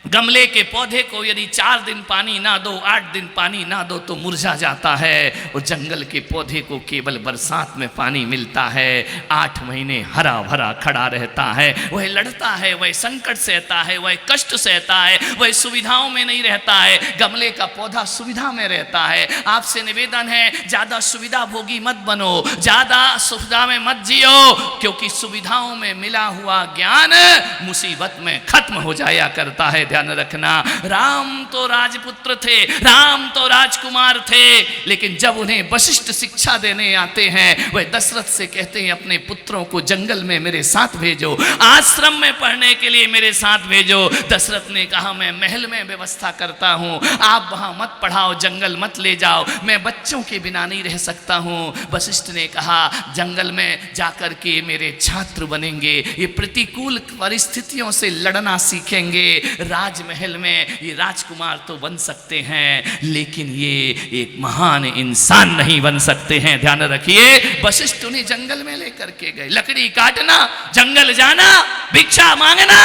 गमले के पौधे को यदि 4 दिन पानी ना दो, 8 दिन पानी ना दो तो मुरझा जाता है, और जंगल के पौधे को केवल बरसात में पानी मिलता है, 8 महीने हरा भरा खड़ा रहता है। वह लड़ता है, वह संकट सहता है, वह कष्ट सहता है, वह सुविधाओं में नहीं रहता है। गमले का पौधा सुविधा में रहता है। आपसे निवेदन है, ज़्यादा सुविधा भोगी मत बनो, ज़्यादा सुविधा में मत जियो, क्योंकि सुविधाओं में मिला हुआ ज्ञान मुसीबत में खत्म हो जाया करता है। ध्यान रखना। राम तो राजपुत्र थे, राम तो राजकुमार थे, लेकिन जब उन्हें वशिष्ठ शिक्षा देने आते हैं, वह दशरथ से कहते हैं अपने पुत्रों को जंगल में मेरे साथ भेजो, आश्रम में पढ़ने के लिए मेरे साथ भेजो। दशरथ ने कहा मैं महल में व्यवस्था करता हूं, आप वहां मत पढ़ाओ, जंगल मत ले जाओ, मैं बच्चों के बिना नहीं रह सकता हूं। वशिष्ठ ने कहा जंगल में जाकर के मेरे छात्र बनेंगे, ये प्रतिकूल परिस्थितियों से लड़ना सीखेंगे। राजमहल में ये राजकुमार तो बन सकते हैं, लेकिन ये एक महान इंसान नहीं बन सकते हैं, ध्यान रखिए। वशिष्ठ उन्हें जंगल में लेकर के गए, लकड़ी काटना, जंगल जाना, भिक्षा मांगना,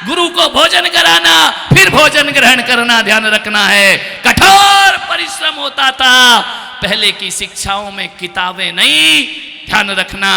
गुरु को भोजन कराना, फिर भोजन ग्रहण करना, ध्यान रखना है। कठोर परिश्रम होता था। पहले की शिक्षाओं में किताबें नहीं, ध्यान रखना,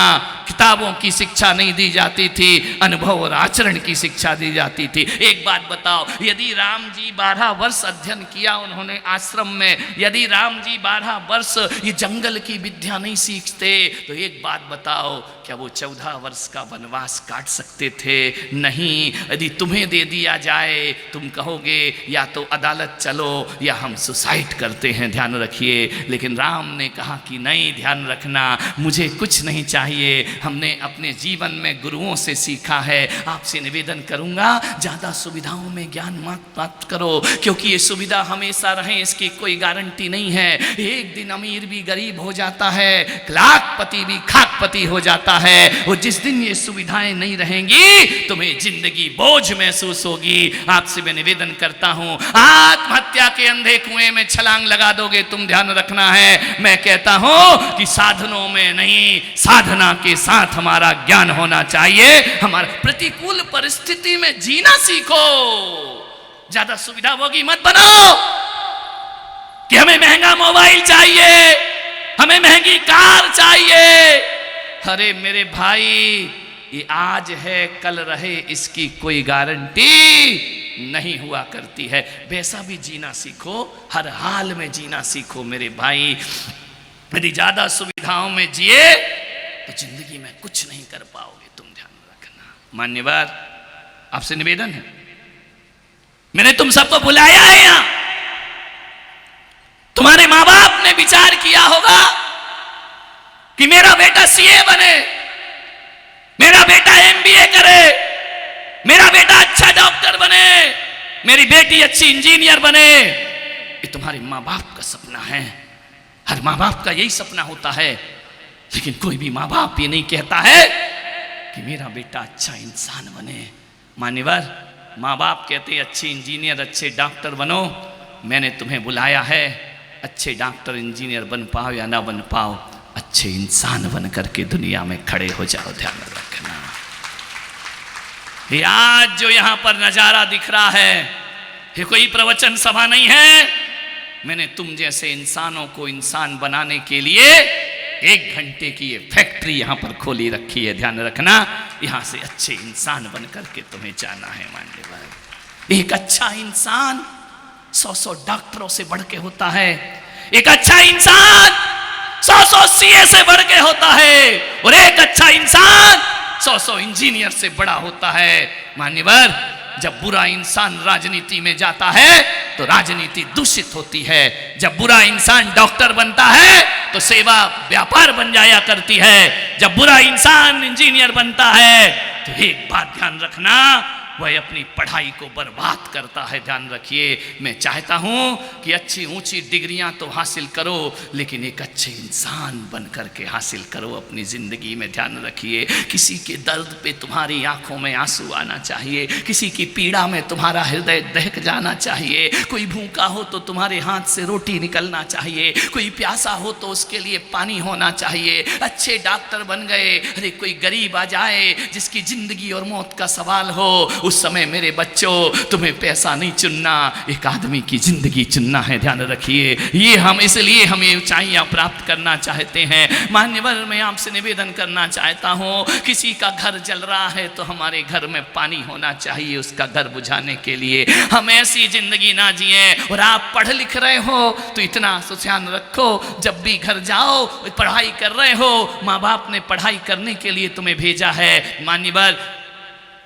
किताबों की शिक्षा नहीं दी जाती थी, अनुभव और आचरण की शिक्षा दी जाती थी। एक बात बताओ, यदि राम जी 12 वर्ष अध्ययन किया उन्होंने आश्रम में, यदि राम जी 12 वर्ष ये जंगल की विद्या नहीं सीखते, तो एक बात बताओ, क्या वो 14 वर्ष का वनवास काट सकते थे? नहीं। यदि तुम्हें दे दिया जाए, तुम कहोगे या तो अदालत चलो या हम सुसाइड करते हैं, ध्यान रखिए। लेकिन राम ने कहा कि नहीं, ध्यान रखना, मुझे कुछ नहीं चाहिए, हमने अपने जीवन में गुरुओं से सीखा है। आपसे निवेदन करूंगा, ज्यादा सुविधाओं में ज्ञान मत करो, क्योंकि ये सुविधा हमेशा रहे इसकी कोई गारंटी नहीं है। एक दिन अमीर भी गरीब हो जाता है, लाखपति भी खाकपति हो जाता है। वो जिस दिन ये सुविधाएं नहीं रहेंगी, तुम्हें जिंदगी बोझ महसूस होगी। आपसे मैं निवेदन करता हूं, आत्महत्या के अंधे कुएं में छलांग लगा दोगे तुम, ध्यान रखना है। मैं कहता हूं कि साधनों में नहीं, साधना के साथ हमारा ज्ञान होना चाहिए। हमारा प्रतिकूल परिस्थिति में जीना सीखो। ज्यादा सुविधाभोगी मत बनो कि हमें महंगा मोबाइल चाहिए, हमें महंगी कार चाहिए। अरे मेरे भाई, ये आज है कल रहे इसकी कोई गारंटी नहीं हुआ करती है। वैसा भी जीना सीखो, हर हाल में जीना सीखो मेरे भाई। यदि ज्यादा सुविधाओं में जिए तो जिंदगी में कुछ नहीं कर पाओगे, तुम ध्यान रखना। मान्यवर, आपसे निवेदन है, मैंने तुम सबको बुलाया है यहां। तुम्हारे मां बाप ने विचार किया होगा कि मेरा बेटा सीए बने, मेरा बेटा एमबीए करे, मेरा बेटा अच्छा डॉक्टर बने, मेरी बेटी अच्छी इंजीनियर बने। ये तुम्हारे मां बाप का सपना है, हर मां बाप का यही सपना होता है। लेकिन कोई भी मां बाप ये नहीं कहता है कि मेरा बेटा अच्छा इंसान बने। मान्यवर, मां बाप कहते हैं अच्छे इंजीनियर, अच्छे डॉक्टर बनो। मैंने तुम्हें बुलाया है, अच्छे डॉक्टर इंजीनियर बन पाओ या ना बन पाओ, अच्छे इंसान बन करके दुनिया में खड़े हो जाओ, ध्यान रखना। ये आज जो यहां पर नजारा दिख रहा है, ये कोई प्रवचन सभा नहीं है। मैंने तुम जैसे इंसानों को इंसान बनाने के लिए 1 घंटे की ये फैक्ट्री यहां पर खोली रखी है, ध्यान रखना। यहां से अच्छे इंसान बन करके तुम्हें जाना है। मान्यवर, एक अच्छा इंसान 100 डॉक्टरों से बढ़ के होता है, एक अच्छा इंसान 100 सीए से बढ़ के होता है, और एक अच्छा इंसान 100 इंजीनियर से बड़ा होता है। मान्यवर, जब बुरा इंसान राजनीति में जाता है तो राजनीति दूषित होती है। जब बुरा इंसान डॉक्टर बनता है तो सेवा व्यापार बन जाया करती है। जब बुरा इंसान इंजीनियर बनता है तो एक बात ध्यान रखना, वह अपनी पढ़ाई को बर्बाद करता है, ध्यान रखिए। मैं चाहता हूं कि अच्छी ऊंची डिग्रियां तो हासिल करो, लेकिन एक अच्छे इंसान बन करके हासिल करो अपनी जिंदगी में, ध्यान रखिए। किसी के दर्द पे तुम्हारी आंखों में आंसू आना चाहिए, किसी की पीड़ा में तुम्हारा हृदय दहक जाना चाहिए। कोई भूखा हो तो तुम्हारे हाथ से रोटी निकलना चाहिए, कोई प्यासा हो तो उसके लिए पानी होना चाहिए। अच्छे डॉक्टर बन गए, अरे कोई गरीब आ जाए जिसकी जिंदगी और मौत का सवाल हो, उस समय मेरे बच्चों तुम्हें पैसा नहीं चुनना, एक आदमी की जिंदगी चुनना है, ध्यान रखिए। ये हम इसलिए हमें ऊंचाइयां प्राप्त करना चाहते हैं। मान्यवर, मैं आपसे निवेदन करना चाहता हूं, किसी का घर जल रहा है तो हमारे घर में पानी होना चाहिए उसका घर बुझाने के लिए। हम ऐसी जिंदगी ना जिए। और आप पढ़ लिख रहे हो तो इतना ध्यान रखो, जब भी घर जाओ पढ़ाई कर रहे हो, माँ बाप ने पढ़ाई करने के लिए तुम्हें भेजा है। मान्यवर,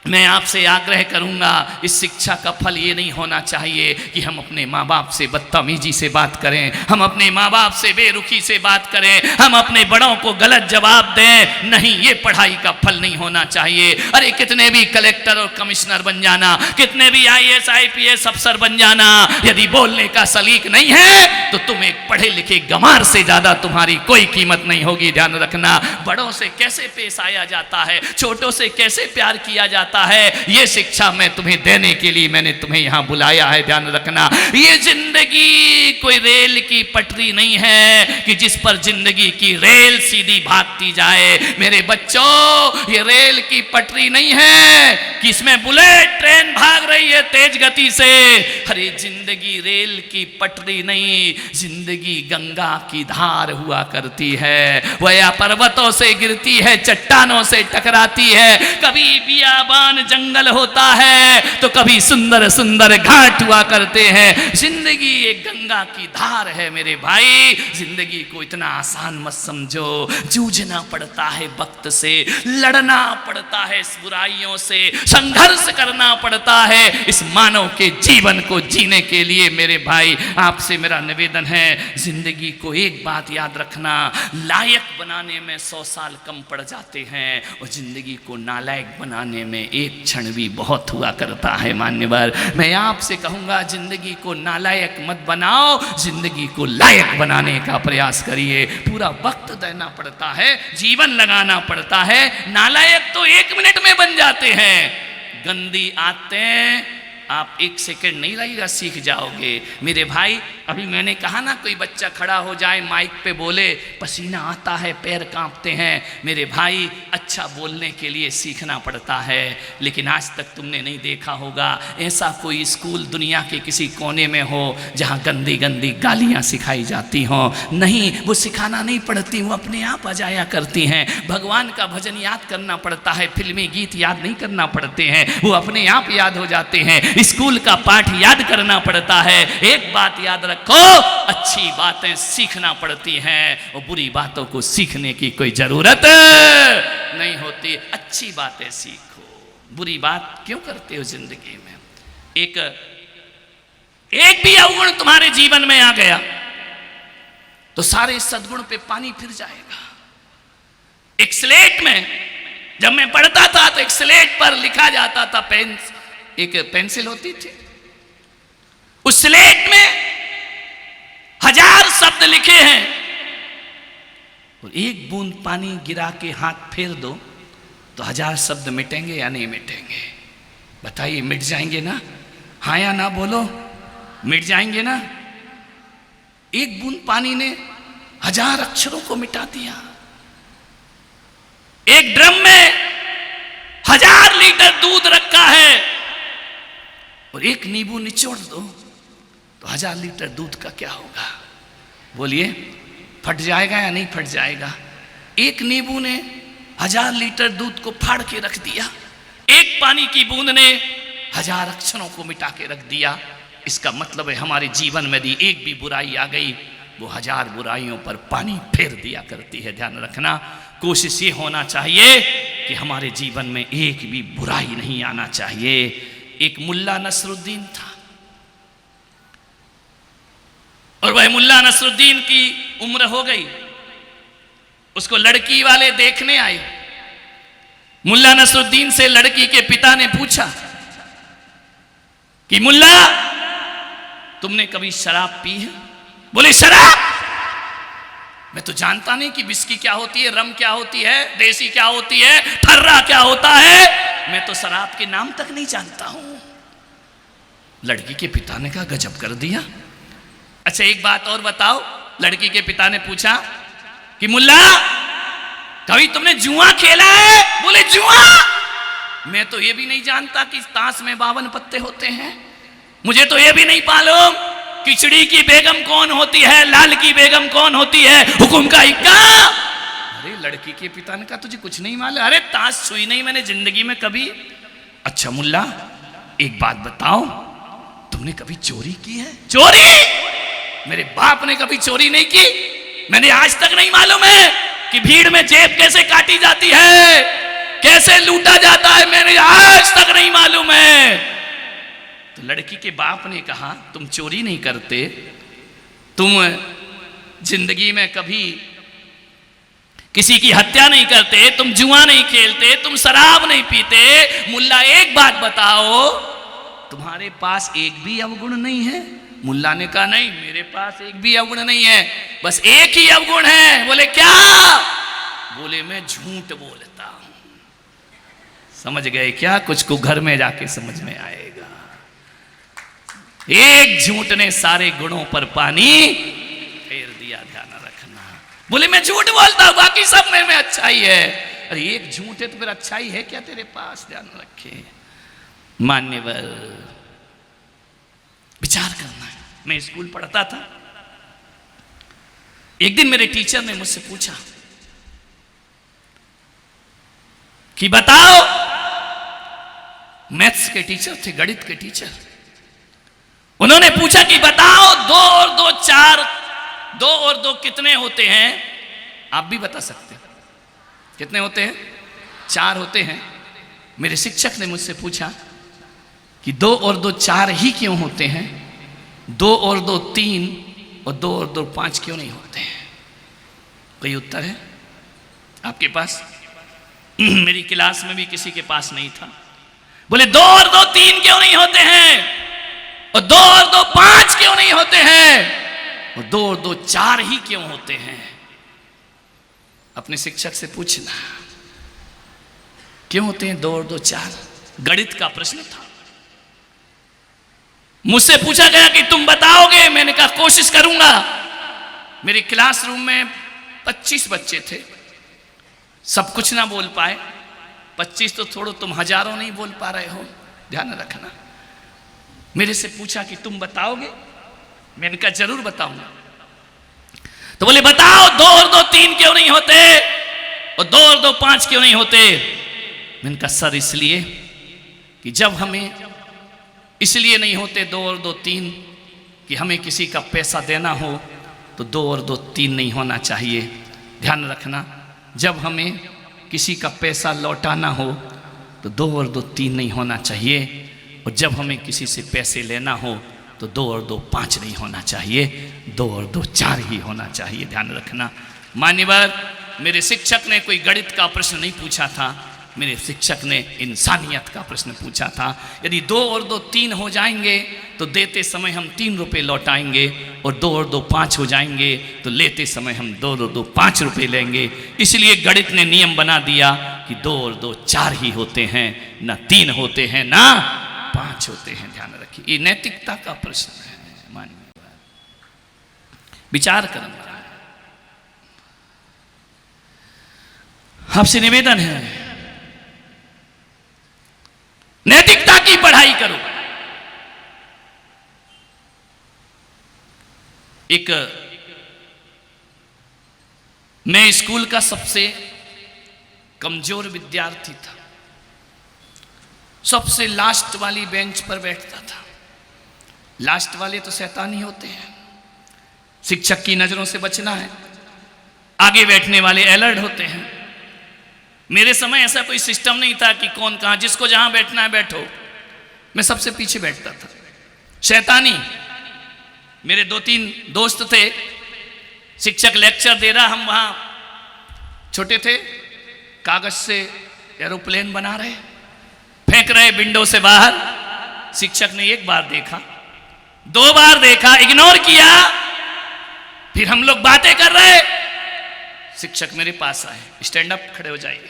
मैं आपसे आग्रह करूंगा, इस शिक्षा का फल ये नहीं होना चाहिए कि हम अपने माँ बाप से बदतमीजी से बात करें, हम अपने माँ बाप से बेरुखी से बात करें, हम अपने बड़ों को गलत जवाब दें। नहीं, ये पढ़ाई का फल नहीं होना चाहिए। अरे कितने भी कलेक्टर और कमिश्नर बन जाना, कितने भी IAS IPS अफसर बन जाना, यदि बोलने का सलीक नहीं है तो तुम एक पढ़े लिखे गंवार से ज्यादा तुम्हारी कोई कीमत नहीं होगी। ध्यान रखना, बड़ों से कैसे पेश आया जाता है, छोटों से कैसे प्यार किया जाता है, ये शिक्षा मैं तुम्हें देने के लिए मैंने तुम्हें यहां बुलाया है। ध्यान रखना, ये जिंदगी कोई रेल की पटरी नहीं है कि जिस पर जिंदगी की रेल सीधी भागती जाए। मेरे बच्चों, ये रेल की पटरी नहीं है कि इसमें बुलेट ट्रेन भाग रही है तेज गति से। अरे जिंदगी रेल की पटरी नहीं, जिंदगी गंगा की धार हुआ करती है। वह या पर्वतों से गिरती है, चट्टानों से टकराती है, कभी बियाबान जंगल होता है तो कभी सुंदर सुंदर घाट हुआ करते हैं। जिंदगी एक गंगा की धार है मेरे भाई। जिंदगी को इतना आसान मत समझो, जूझना पड़ता है वक्त से, लड़ना पड़ता है इस बुराइयों से, संघर्ष करना पड़ता है इस मानव के जीवन को जीने के लिए। मेरे भाई, आपसे मेरा निवेदन है, जिंदगी को एक बात याद रखना, लायक बनाने में 100 साल कम पड़ जाते हैं और जिंदगी को नालायक बनाने में एक क्षण भी बहुत हुआ करता है। मान्यवर, मैं आपसे कहूंगा, जिंदगी को नालायक मत बनाओ, जिंदगी को लायक बनाने का प्रयास करिए। पूरा वक्त देना पड़ता है, जीवन लगाना पड़ता है। नालायक तो 1 मिनट में बन जाते हैं, गंदी आदतें आप 1 सेकंड नहीं लगेगा सीख जाओगे। मेरे भाई, अभी मैंने कहा ना, कोई बच्चा खड़ा हो जाए माइक पे बोले, पसीना आता है, पैर कांपते हैं। मेरे भाई, अच्छा बोलने के लिए सीखना पड़ता है, लेकिन आज तक तुमने नहीं देखा होगा ऐसा कोई स्कूल दुनिया के किसी कोने में हो जहां गंदी गंदी गालियां सिखाई जाती हों। नहीं, वो सिखाना नहीं पड़ती, वो अपने आप आ जाया करती हैं। भगवान का भजन याद करना पड़ता है, फिल्मी गीत याद नहीं करना पड़ते हैं, वो अपने आप याद हो जाते हैं। स्कूल का पाठ याद करना पड़ता है। एक बात याद रखो, अच्छी बातें सीखना पड़ती हैं और बुरी बातों को सीखने की कोई जरूरत नहीं होती। अच्छी बातें सीखो, बुरी बात क्यों करते हो जिंदगी में? एक भी अवगुण तुम्हारे जीवन में आ गया तो सारे सद्गुण पे पानी फिर जाएगा। एक स्लेट में जब मैं पढ़ता था तो एक स्लेट पर लिखा जाता था, एक पेंसिल होती थी, उस स्लेट में 1000 शब्द लिखे हैं और एक बूंद पानी गिरा के हाथ फेर दो तो 1000 शब्द मिटेंगे या नहीं मिटेंगे? बताइए, मिट जाएंगे ना? हाँ या ना बोलो, मिट जाएंगे ना? एक बूंद पानी ने 1000 अक्षरों को मिटा दिया। एक ड्रम में 1000 लीटर दूध रखा है और एक नींबू निचोड़ दो तो 1000 लीटर दूध का क्या होगा? बोलिए, फट जाएगा या नहीं फट जाएगा? एक नींबू ने 1000 लीटर दूध को फाड़ के रख दिया, एक पानी की बूंद ने 1000 अक्षरों को मिटा के रख दिया। इसका मतलब है हमारे जीवन में यदि एक भी बुराई आ गई, वो 1000 बुराइयों पर पानी फेर दिया करती है। ध्यान रखना, कोशिश ये होना चाहिए कि हमारे जीवन में एक भी बुराई नहीं आना चाहिए। एक मुल्ला नसरुद्दीन था और वह मुल्ला नसरुद्दीन की उम्र हो गई, उसको लड़की वाले देखने आए। मुल्ला नसरुद्दीन से लड़की के पिता ने पूछा कि मुल्ला, तुमने कभी शराब पी है? बोले, शराब? मैं तो जानता नहीं कि विस्की क्या होती है, रम क्या होती है, देसी क्या होती है, ठर्रा क्या होता है, मैं तो शराब के नाम तक नहीं जानता हूं। लड़की के पिता ने कहा, गजब कर दिया। अच्छा, एक बात और बताओ। लड़की के पिता ने पूछा कि मुल्ला, कभी तुमने जुआ खेला है? बोले, जुआ? मैं तो ये भी नहीं जानता कि ताश में 52 पत्ते होते हैं। मुझे तो ये भी नहीं मालूम खिचड़ी की बेगम कौन होती है, लाल की बेगम कौन होती है, हुकुम का इक्का। अरे लड़की के पिता ने कहा, तुझे कुछ नहीं मालूम? अरे ताश छुई नहीं मैंने जिंदगी में कभी। अच्छा मुल्ला, एक बात बताओ, तुमने कभी चोरी की है? चोरी? मेरे बाप ने कभी चोरी नहीं की। मैंने आज तक नहीं मालूम है कि भीड़ में जेब कैसे काटी जाती है, कैसे लूटा जाता है मैंने आज तक नहीं मालूम है। तो लड़की के बाप ने कहा तुम चोरी नहीं करते, तुम जिंदगी में कभी किसी की हत्या नहीं करते, तुम जुआ नहीं खेलते, तुम शराब नहीं पीते, मुल्ला एक बात बताओ तुम्हारे पास एक भी अवगुण नहीं है? मुल्ला ने कहा नहीं, मेरे पास एक भी अवगुण नहीं है, बस एक ही अवगुण है। बोले क्या? बोले मैं झूठ बोलता हूं। समझ गए क्या? कुछ को घर में जाके समझ में आएगा। एक झूठ ने सारे गुणों पर पानी फेर दिया, ध्यान रखना। बोले मैं झूठ बोलता हूं, बाकी सब में अच्छाई है। अरे एक झूठ है तो फिर अच्छाई है क्या तेरे पास? ध्यान रखे मान्यवर, विचार करना है। मैं स्कूल पढ़ता था, एक दिन मेरे टीचर ने मुझसे पूछा कि बताओ, मैथ्स के टीचर थे, गणित के टीचर, उन्होंने पूछा कि बताओ 2 और 2 4, 2 और 2 कितने होते हैं? आप भी बता सकते हैं कितने होते हैं? 4 होते हैं। मेरे शिक्षक ने मुझसे पूछा कि 2 और 2 4 ही क्यों होते हैं, 2 और 2 3 और 2 और 2 5 क्यों नहीं होते हैं? कोई उत्तर है आपके पास? मेरी क्लास में भी किसी के पास नहीं था। बोले 2 और 2 3 क्यों नहीं होते हैं, और 2 और 2 5 क्यों नहीं होते हैं, और 2 और 2 4 ही क्यों होते हैं? अपने शिक्षक से पूछना क्यों होते हैं 2 और 2 4। गणित का प्रश्न था, मुझसे पूछा गया कि तुम बताओगे? मैंने कहा कोशिश करूंगा। मेरे क्लासरूम में 25 बच्चे थे, सब कुछ ना बोल पाए। 25 तो छोड़ो, तुम हजारों नहीं बोल पा रहे हो, ध्यान रखना। मेरे से पूछा कि तुम बताओगे? मैंने कहा जरूर बताऊंगा। तो बोले बताओ 2 और 2 3 क्यों नहीं होते, और 2 और 2 5 क्यों नहीं होते? मैंने कहा सर इसलिए कि जब हमें, इसलिए नहीं होते 2 और 2 3 कि हमें किसी का पैसा देना हो तो 2 और 2 3 नहीं होना चाहिए। ध्यान रखना, जब हमें किसी का पैसा लौटाना हो तो 2 और 2 3 नहीं होना चाहिए, और जब हमें किसी से पैसे लेना हो तो 2 और 2 5 नहीं होना चाहिए, 2 और 2 4 ही होना चाहिए। ध्यान रखना मान्यवर, मेरे शिक्षक ने कोई गणित का प्रश्न नहीं पूछा था, मेरे शिक्षक ने इंसानियत का प्रश्न पूछा था। यदि 2 और 2 3 हो जाएंगे तो देते समय हम 3 रुपए लौटाएंगे, और 2 और 2 5 हो जाएंगे तो लेते समय हम 2 और 2 5 रुपए लेंगे। इसलिए गणित ने नियम बना दिया कि 2 और 2 4 ही होते हैं, ना 3 होते हैं ना 5 होते हैं। ध्यान रखिए, ये नैतिकता का प्रश्न है। मानिए, विचार करना। आपसे निवेदन है, नैतिकता की पढ़ाई करो। एक मैं स्कूल का सबसे कमजोर विद्यार्थी था, सबसे लास्ट वाली बेंच पर बैठता था। लास्ट वाले तो शैतानी होते हैं, शिक्षक की नजरों से बचना है। आगे बैठने वाले अलर्ट होते हैं। मेरे समय ऐसा कोई सिस्टम नहीं था कि कौन कहां, जिसको जहां बैठना है बैठो। मैं सबसे पीछे बैठता था। शैतानी, मेरे 2-3 दोस्त थे, शिक्षक लेक्चर दे रहा, हम वहां छोटे थे, कागज से एरोप्लेन बना रहे, फेंक रहे विंडो से बाहर। शिक्षक ने 1 बार देखा, 2 बार देखा, इग्नोर किया, फिर हम लोग बातें कर रहे। शिक्षक मेरे पास आए, स्टैंड अप, खड़े हो जाइए,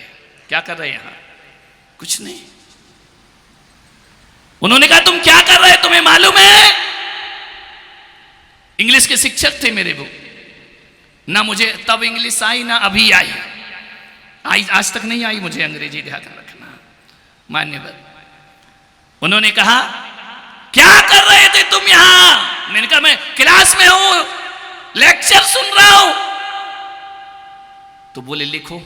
क्या कर रहे हैं यहां? कुछ नहीं। उन्होंने कहा तुम क्या कर रहे, तुम्हें मालूम है? इंग्लिश के शिक्षक थे मेरे वो, ना मुझे तब इंग्लिश आई ना अभी आई, आज तक नहीं आई मुझे अंग्रेजी, ध्यान रखना मान्यवर। उन्होंने कहा क्या कर रहे थे तुम यहां? मैंने कहा मैं क्लास में हूं, लेक्चर सुन रहा हूं। तो बोले लिखो।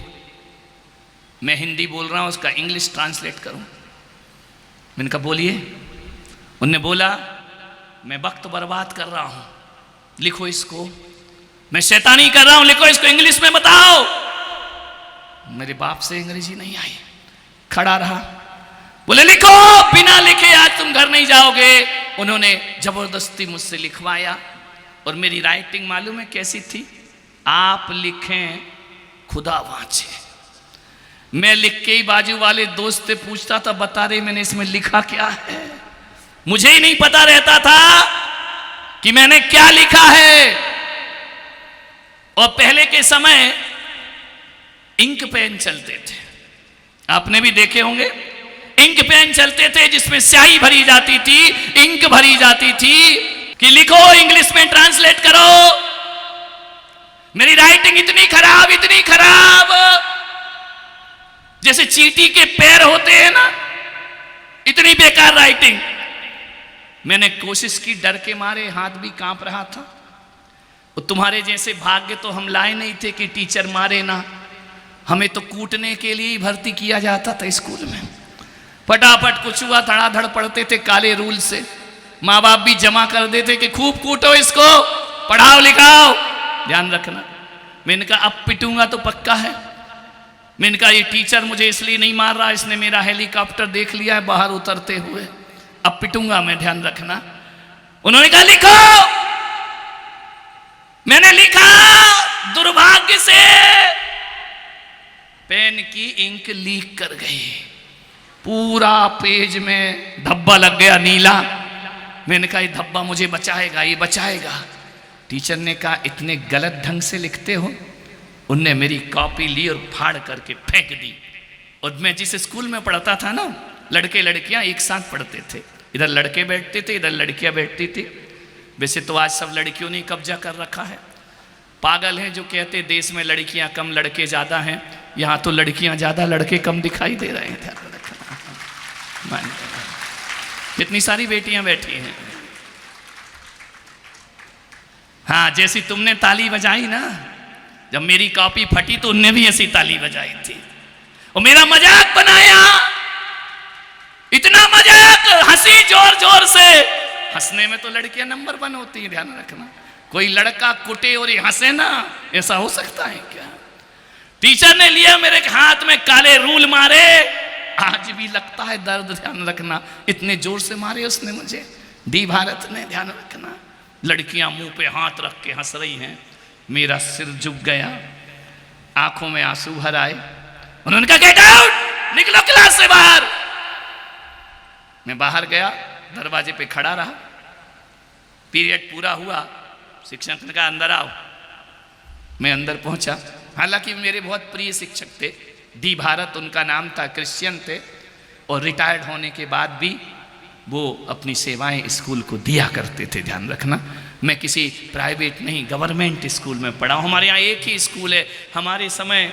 मैं हिंदी बोल रहा हूं, उसका इंग्लिश ट्रांसलेट करूं। मैंने कहा बोलिए। उन्होंने बोला मैं वक्त बर्बाद कर रहा हूं, लिखो इसको। मैं शैतानी कर रहा हूं, लिखो इसको, इंग्लिश में बताओ। मेरे बाप से अंग्रेजी नहीं आई, खड़ा रहा, बोले लिखो, बिना लिखे आज तुम घर नहीं जाओगे। उन्होंने जबरदस्ती मुझसे लिखवाया और मेरी राइटिंग मालूम है कैसी थी? आप लिखें खुदा वांचे। मैं लिख के ही बाजू वाले दोस्त से पूछता था, बता रहे मैंने इसमें लिखा क्या है। मुझे ही नहीं पता रहता था कि मैंने क्या लिखा है। और पहले के समय इंक पेन चलते थे, आपने भी देखे होंगे। इंक पेन चलते थे जिसमें स्याही भरी जाती थी, इंक भरी जाती थी कि लिखो, इंग्लिश में ट्रांसलेट करो। मेरी राइटिंग इतनी खराब जैसे चींटी के पैर होते हैं ना, इतनी बेकार राइटिंग। मैंने कोशिश की, डर के मारे हाथ भी कांप रहा था। और तुम्हारे जैसे भाग्य तो हम लाए नहीं थे कि टीचर मारे ना, हमें तो कूटने के लिए ही भर्ती किया जाता था स्कूल में। फटाफट कुछ हुआ धड़ाधड़ पढ़ते थे काले रूल से। माँ बाप भी जमा कर देते कि खूब कूटो इसको, पढ़ाओ लिखाओ, ध्यान रखना। मैंने कहा अब पिटूंगा तो पक्का है। मैंने कहा ये टीचर मुझे इसलिए नहीं मार रहा, इसने मेरा हेलीकॉप्टर देख लिया है बाहर उतरते हुए, अब पिटूंगा मैं, ध्यान रखना। उन्होंने कहा लिखो। मैंने लिखा, दुर्भाग्य से पेन की इंक लीक कर गई, पूरा पेज में धब्बा लग गया नीला। मैंने कहा ये धब्बा मुझे बचाएगा, ये बचाएगा। टीचर ने कहा इतने गलत ढंग से लिखते हो। उनने मेरी कॉपी ली और फाड़ करके फेंक दी। और मैं जिस स्कूल में पढ़ता था ना, लड़के लड़कियां एक साथ पढ़ते थे, इधर लड़के बैठते थे, इधर लड़कियां बैठती थी। वैसे तो आज सब लड़कियों ने कब्जा कर रखा है। पागल हैं जो कहते देश में लड़कियां कम लड़के ज़्यादा हैं, यहाँ तो लड़कियां ज़्यादा लड़के कम दिखाई दे रहे हैं। कितनी सारी बेटियां बैठी हैं। हाँ, जैसी तुमने ताली बजाई ना जब मेरी कॉपी फटी, तो उनने भी ऐसी ताली बजाई थी और मेरा मजाक बनाया, इतना मजाक, हंसी जोर जोर से। हंसने में तो लड़कियां नंबर 1 होती है, ध्यान रखना। कोई लड़का कुटे और ये हंसे ना, ऐसा हो सकता है क्या? टीचर ने लिया मेरे हाथ में काले रूल मारे, आज भी लगता है दर्द, ध्यान रखना। इतने जोर से मारे उसने मुझे, डी भारत ने, ध्यान रखना। लड़कियां मुंह पे हाथ रख के हंस रही हैं, मेरा सिर झुक गया, आंखों में आंसू भर आए। उन्होंने कहा गेट आउट, निकलो क्लास से बाहर। मैं बाहर गया, दरवाजे पे खड़ा रहा। पीरियड पूरा हुआ, शिक्षक ने कहा अंदर आओ। मैं अंदर पहुंचा। हालांकि मेरे बहुत प्रिय शिक्षक थे, डी भारत उनका नाम था, क्रिश्चियन थे और रिटायर्ड होने के बाद भी वो अपनी सेवाएं स्कूल को दिया करते थे, ध्यान रखना। मैं किसी प्राइवेट नहीं, गवर्नमेंट स्कूल में पढ़ा हूँ। हमारे यहाँ एक ही स्कूल है। हमारे समय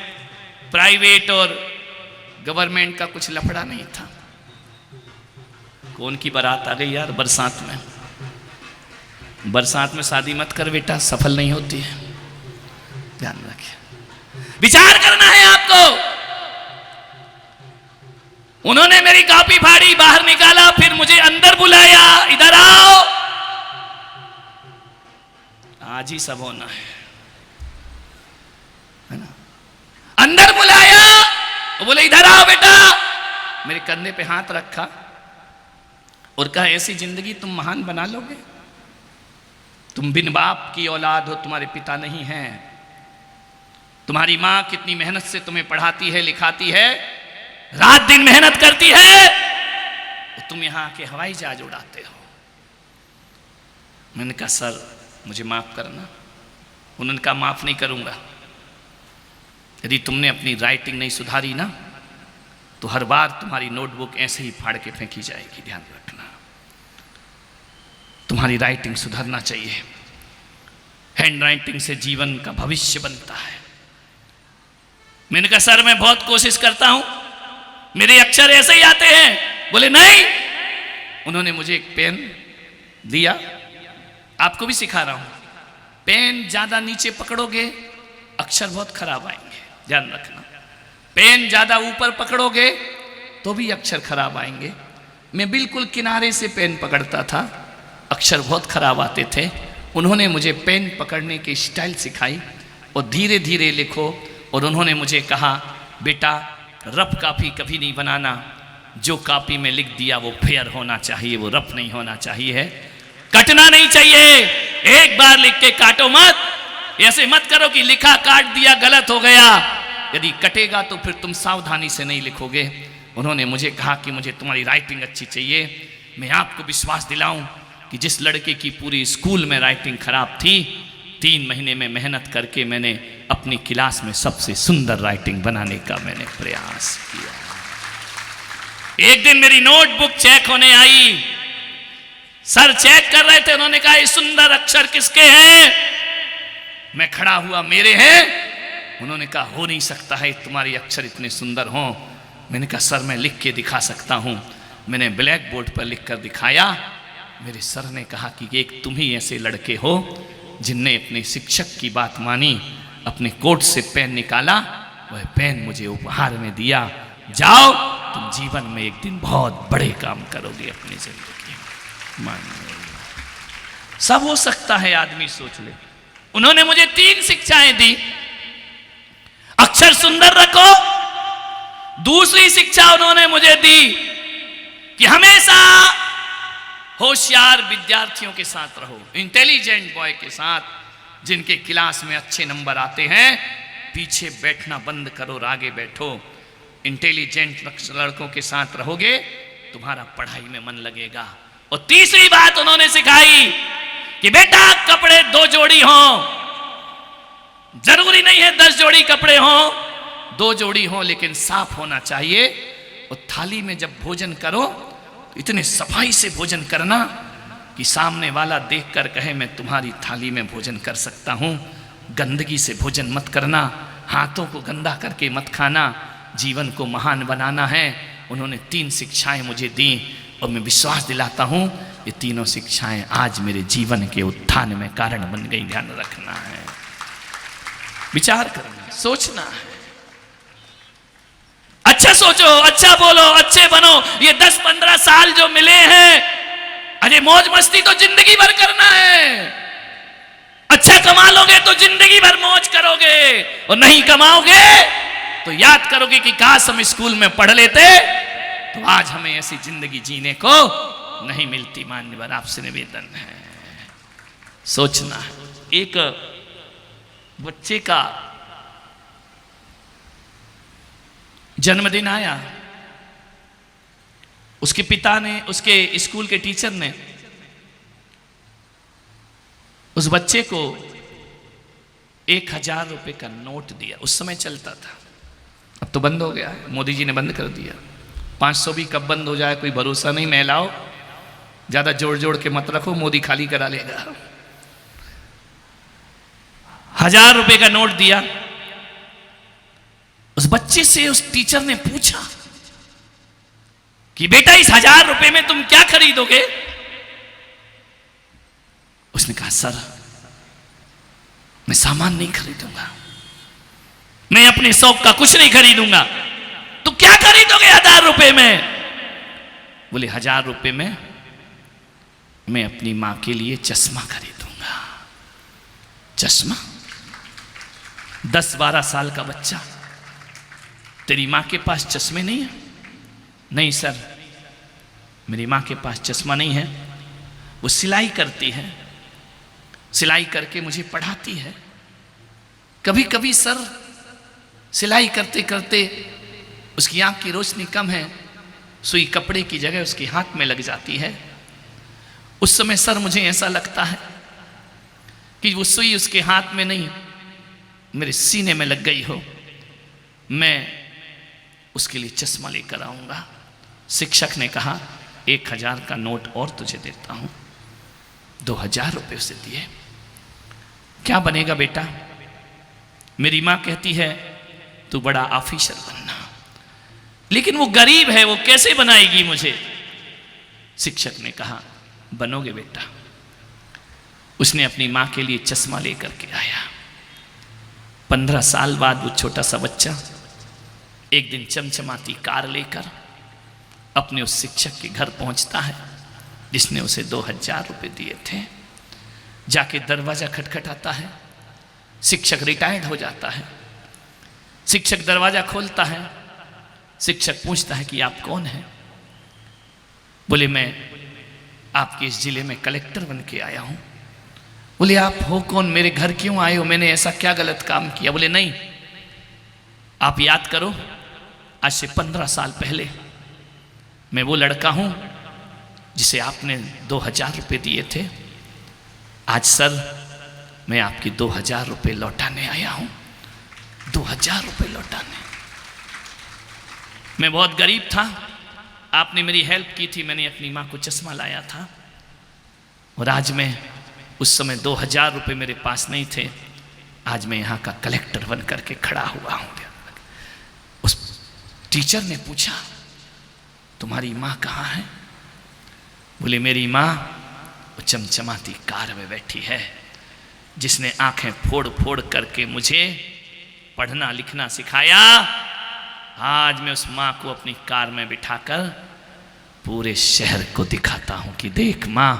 प्राइवेट और गवर्नमेंट का कुछ लफड़ा नहीं था। कौन की बारात आ गई यार बरसात में। बरसात में शादी मत कर बेटा, सफल नहीं होती है, ध्यान रखिए। विचार करना है आपको। उन्होंने मेरी कॉपी फाड़ी, बाहर निकाला, फिर मुझे अंदर बुलाया, इधर आओ। आज ही सब होना है ना। अंदर बुलाया, बोले इधर आओ बेटा। मेरे कंधे पे हाथ रखा और कहा ऐसी जिंदगी तुम महान बना लोगे? तुम बिन बाप की औलाद हो, तुम्हारे पिता नहीं हैं। तुम्हारी माँ कितनी मेहनत से तुम्हें पढ़ाती है, लिखाती है, रात दिन मेहनत करती है, तो तुम यहां के हवाई जहाज उड़ाते हो। मैंने कहा सर मुझे माफ करना। उन्होंने कहा माफ नहीं करूंगा। यदि तुमने अपनी राइटिंग नहीं सुधारी ना, तो हर बार तुम्हारी नोटबुक ऐसे ही फाड़ के फेंकी जाएगी, ध्यान रखना। तुम्हारी राइटिंग सुधरना चाहिए। हैंड राइटिंग से जीवन का भविष्य बनता है। मैंने कहा सर मैं बहुत कोशिश करता हूं, मेरे अक्षर ऐसे ही आते हैं। बोले नहीं। उन्होंने मुझे एक पेन दिया, आपको भी सिखा रहा हूं। पेन ज्यादा नीचे पकड़ोगे अक्षर बहुत खराब आएंगे, ध्यान रखना। पेन ज्यादा ऊपर पकड़ोगे तो भी अक्षर खराब आएंगे। मैं बिल्कुल किनारे से पेन पकड़ता था, अक्षर बहुत खराब आते थे। उन्होंने मुझे पेन पकड़ने की स्टाइल सिखाई और धीरे धीरे लिखो। और उन्होंने मुझे कहा बेटा रफ कॉपी कभी नहीं बनाना। जो कॉपी में लिख दिया वो फेयर होना चाहिए, वो रफ नहीं होना चाहिए है, कटना नहीं चाहिए। एक बार लिख के काटो मत, ऐसे मत करो कि लिखा काट दिया गलत हो गया। यदि कटेगा तो फिर तुम सावधानी से नहीं लिखोगे। उन्होंने मुझे कहा कि मुझे तुम्हारी राइटिंग अच्छी चाहिए। मैं आपको विश्वास दिलाऊं कि जिस लड़के की पूरी स्कूल में राइटिंग खराब थी, 3 महीने में मेहनत करके मैंने अपनी क्लास में सबसे सुंदर राइटिंग बनाने का मैंने प्रयास किया। एक दिन मेरी नोटबुक चेक होने आई, सर चेक कर रहे थे, उन्होंने कहा ये सुंदर अक्षर किसके हैं? मैं खड़ा हुआ, मेरे हैं। उन्होंने कहा हो नहीं सकता है तुम्हारे अक्षर इतने सुंदर हों। मैंने कहा सर मैं लिख के दिखा सकता हूं। मैंने ब्लैक बोर्ड पर लिख कर दिखाया। मेरे सर ने कहा कि एक तुम ही ऐसे लड़के हो जिनने अपने शिक्षक की बात मानी, अपने कोट से पेन निकाला, वह पेन मुझे उपहार में दिया। जाओ तुम जीवन में एक दिन बहुत बड़े काम करोगे अपनी जिंदगी में। मान लो सब हो सकता है, आदमी सोच ले। उन्होंने मुझे 3 शिक्षाएं दी। अक्षर सुंदर रखो। दूसरी शिक्षा उन्होंने मुझे दी कि हमेशा होशियार विद्यार्थियों के साथ रहो, इंटेलिजेंट बॉय के साथ, जिनके क्लास में अच्छे नंबर आते हैं। पीछे बैठना बंद करो और आगे बैठो। इंटेलिजेंट लड़कों के साथ रहोगे, तुम्हारा पढ़ाई में मन लगेगा। और तीसरी बात उन्होंने सिखाई कि बेटा कपड़े 2 जोड़ी हों, जरूरी नहीं है 10 जोड़ी कपड़े हों, 2 जोड़ी हों, लेकिन साफ होना चाहिए। और थाली में जब भोजन करो तो इतने सफाई से भोजन करना कि सामने वाला देखकर कहे मैं तुम्हारी थाली में भोजन कर सकता हूं। गंदगी से भोजन मत करना, हाथों को गंदा करके मत खाना। जीवन को महान बनाना है। उन्होंने 3 शिक्षाएं मुझे दी और मैं विश्वास दिलाता हूं ये तीनों शिक्षाएं आज मेरे जीवन के उत्थान में कारण बन गई। ध्यान रखना है, विचार करना, सोचना है। अच्छा सोचो, अच्छा बोलो, अच्छे बनो। ये 10-15 साल जो मिले हैं, अरे मौज मस्ती तो जिंदगी भर करना है। अच्छा कमा लोगे तो जिंदगी भर मौज करोगे, और नहीं कमाओगे तो याद करोगे कि काश हम स्कूल में पढ़ लेते तो आज हमें ऐसी जिंदगी जीने को नहीं मिलती। मान्यवर आपसे निवेदन है, सोचना है। एक बच्चे का जन्मदिन आया। उसके पिता ने, उसके स्कूल के टीचर ने उस बच्चे को 1000 रुपए का नोट दिया। उस समय चलता था, अब तो बंद हो गया है, मोदी जी ने बंद कर दिया। 500 भी कब बंद हो जाए कोई भरोसा नहीं। महिलाओं ज्यादा जोड़ जोड़ के मत रखो, मोदी खाली करा लेगा। 1000 रुपए का नोट दिया। उस बच्चे से उस टीचर ने पूछा कि बेटा इस 1000 रुपए में तुम क्या खरीदोगे? उसने कहा सर मैं सामान नहीं खरीदूंगा, मैं अपने शौक का कुछ नहीं खरीदूंगा। तो क्या खरीदोगे 1000 रुपए में? बोले 1000 रुपए में मैं अपनी मां के लिए चश्मा खरीदूंगा। चश्मा? 10-12 साल का बच्चा, तेरी मां के पास चश्मे नहीं है? नहीं सर मेरी मां के पास चश्मा नहीं है, वो सिलाई करती है, सिलाई करके मुझे पढ़ाती है। कभी कभी सर सिलाई करते करते उसकी आंख की रोशनी कम है, सुई कपड़े की जगह उसके हाथ में लग जाती है। उस समय सर मुझे ऐसा लगता है कि वो सुई उसके हाथ में नहीं मेरे सीने में लग गई हो। मैं उसके लिए चश्मा लेकर आऊंगा। शिक्षक ने कहा 1000 का नोट और तुझे देता हूं। 2000 रुपए उसे दिए। क्या बनेगा बेटा? मेरी मां कहती है तू बड़ा ऑफिसर बनना, लेकिन वो गरीब है, वो कैसे बनाएगी मुझे? शिक्षक ने कहा बनोगे बेटा। उसने अपनी मां के लिए चश्मा लेकर के आया। 15 साल बाद वो छोटा सा बच्चा एक दिन चमचमाती कार लेकर अपने उस शिक्षक के घर पहुंचता है जिसने उसे 2000 रुपए दिए थे। जाके दरवाजा खटखटाता है। शिक्षक रिटायर्ड हो जाता है। शिक्षक दरवाजा खोलता है। शिक्षक पूछता है कि आप कौन हैं? बोले मैं आपके इस जिले में कलेक्टर बन के आया हूं। बोले आप हो कौन, मेरे घर क्यों आए हो, मैंने ऐसा क्या गलत काम किया? बोले नहीं, आप याद करो, आज से 15 साल पहले मैं वो लड़का हूं जिसे आपने 2000 रुपये दिए थे। आज सर मैं आपकी 2000 रुपये लौटाने आया हूं, 2000 रुपये लौटाने। मैं बहुत गरीब था, आपने मेरी हेल्प की थी, मैंने अपनी माँ को चश्मा लाया था, और आज मैं, उस समय 2000 रुपये मेरे पास नहीं थे, आज मैं यहाँ का कलेक्टर बन करके खड़ा हुआ हूँ। उस टीचर ने पूछा तुम्हारी माँ कहाँ है? बोले मेरी माँ वो चमचमाती कार में बैठी है, जिसने आंखें फोड़ फोड़ करके मुझे पढ़ना लिखना सिखाया। आज मैं उस माँ को अपनी कार में बिठाकर पूरे शहर को दिखाता हूं कि देख माँ,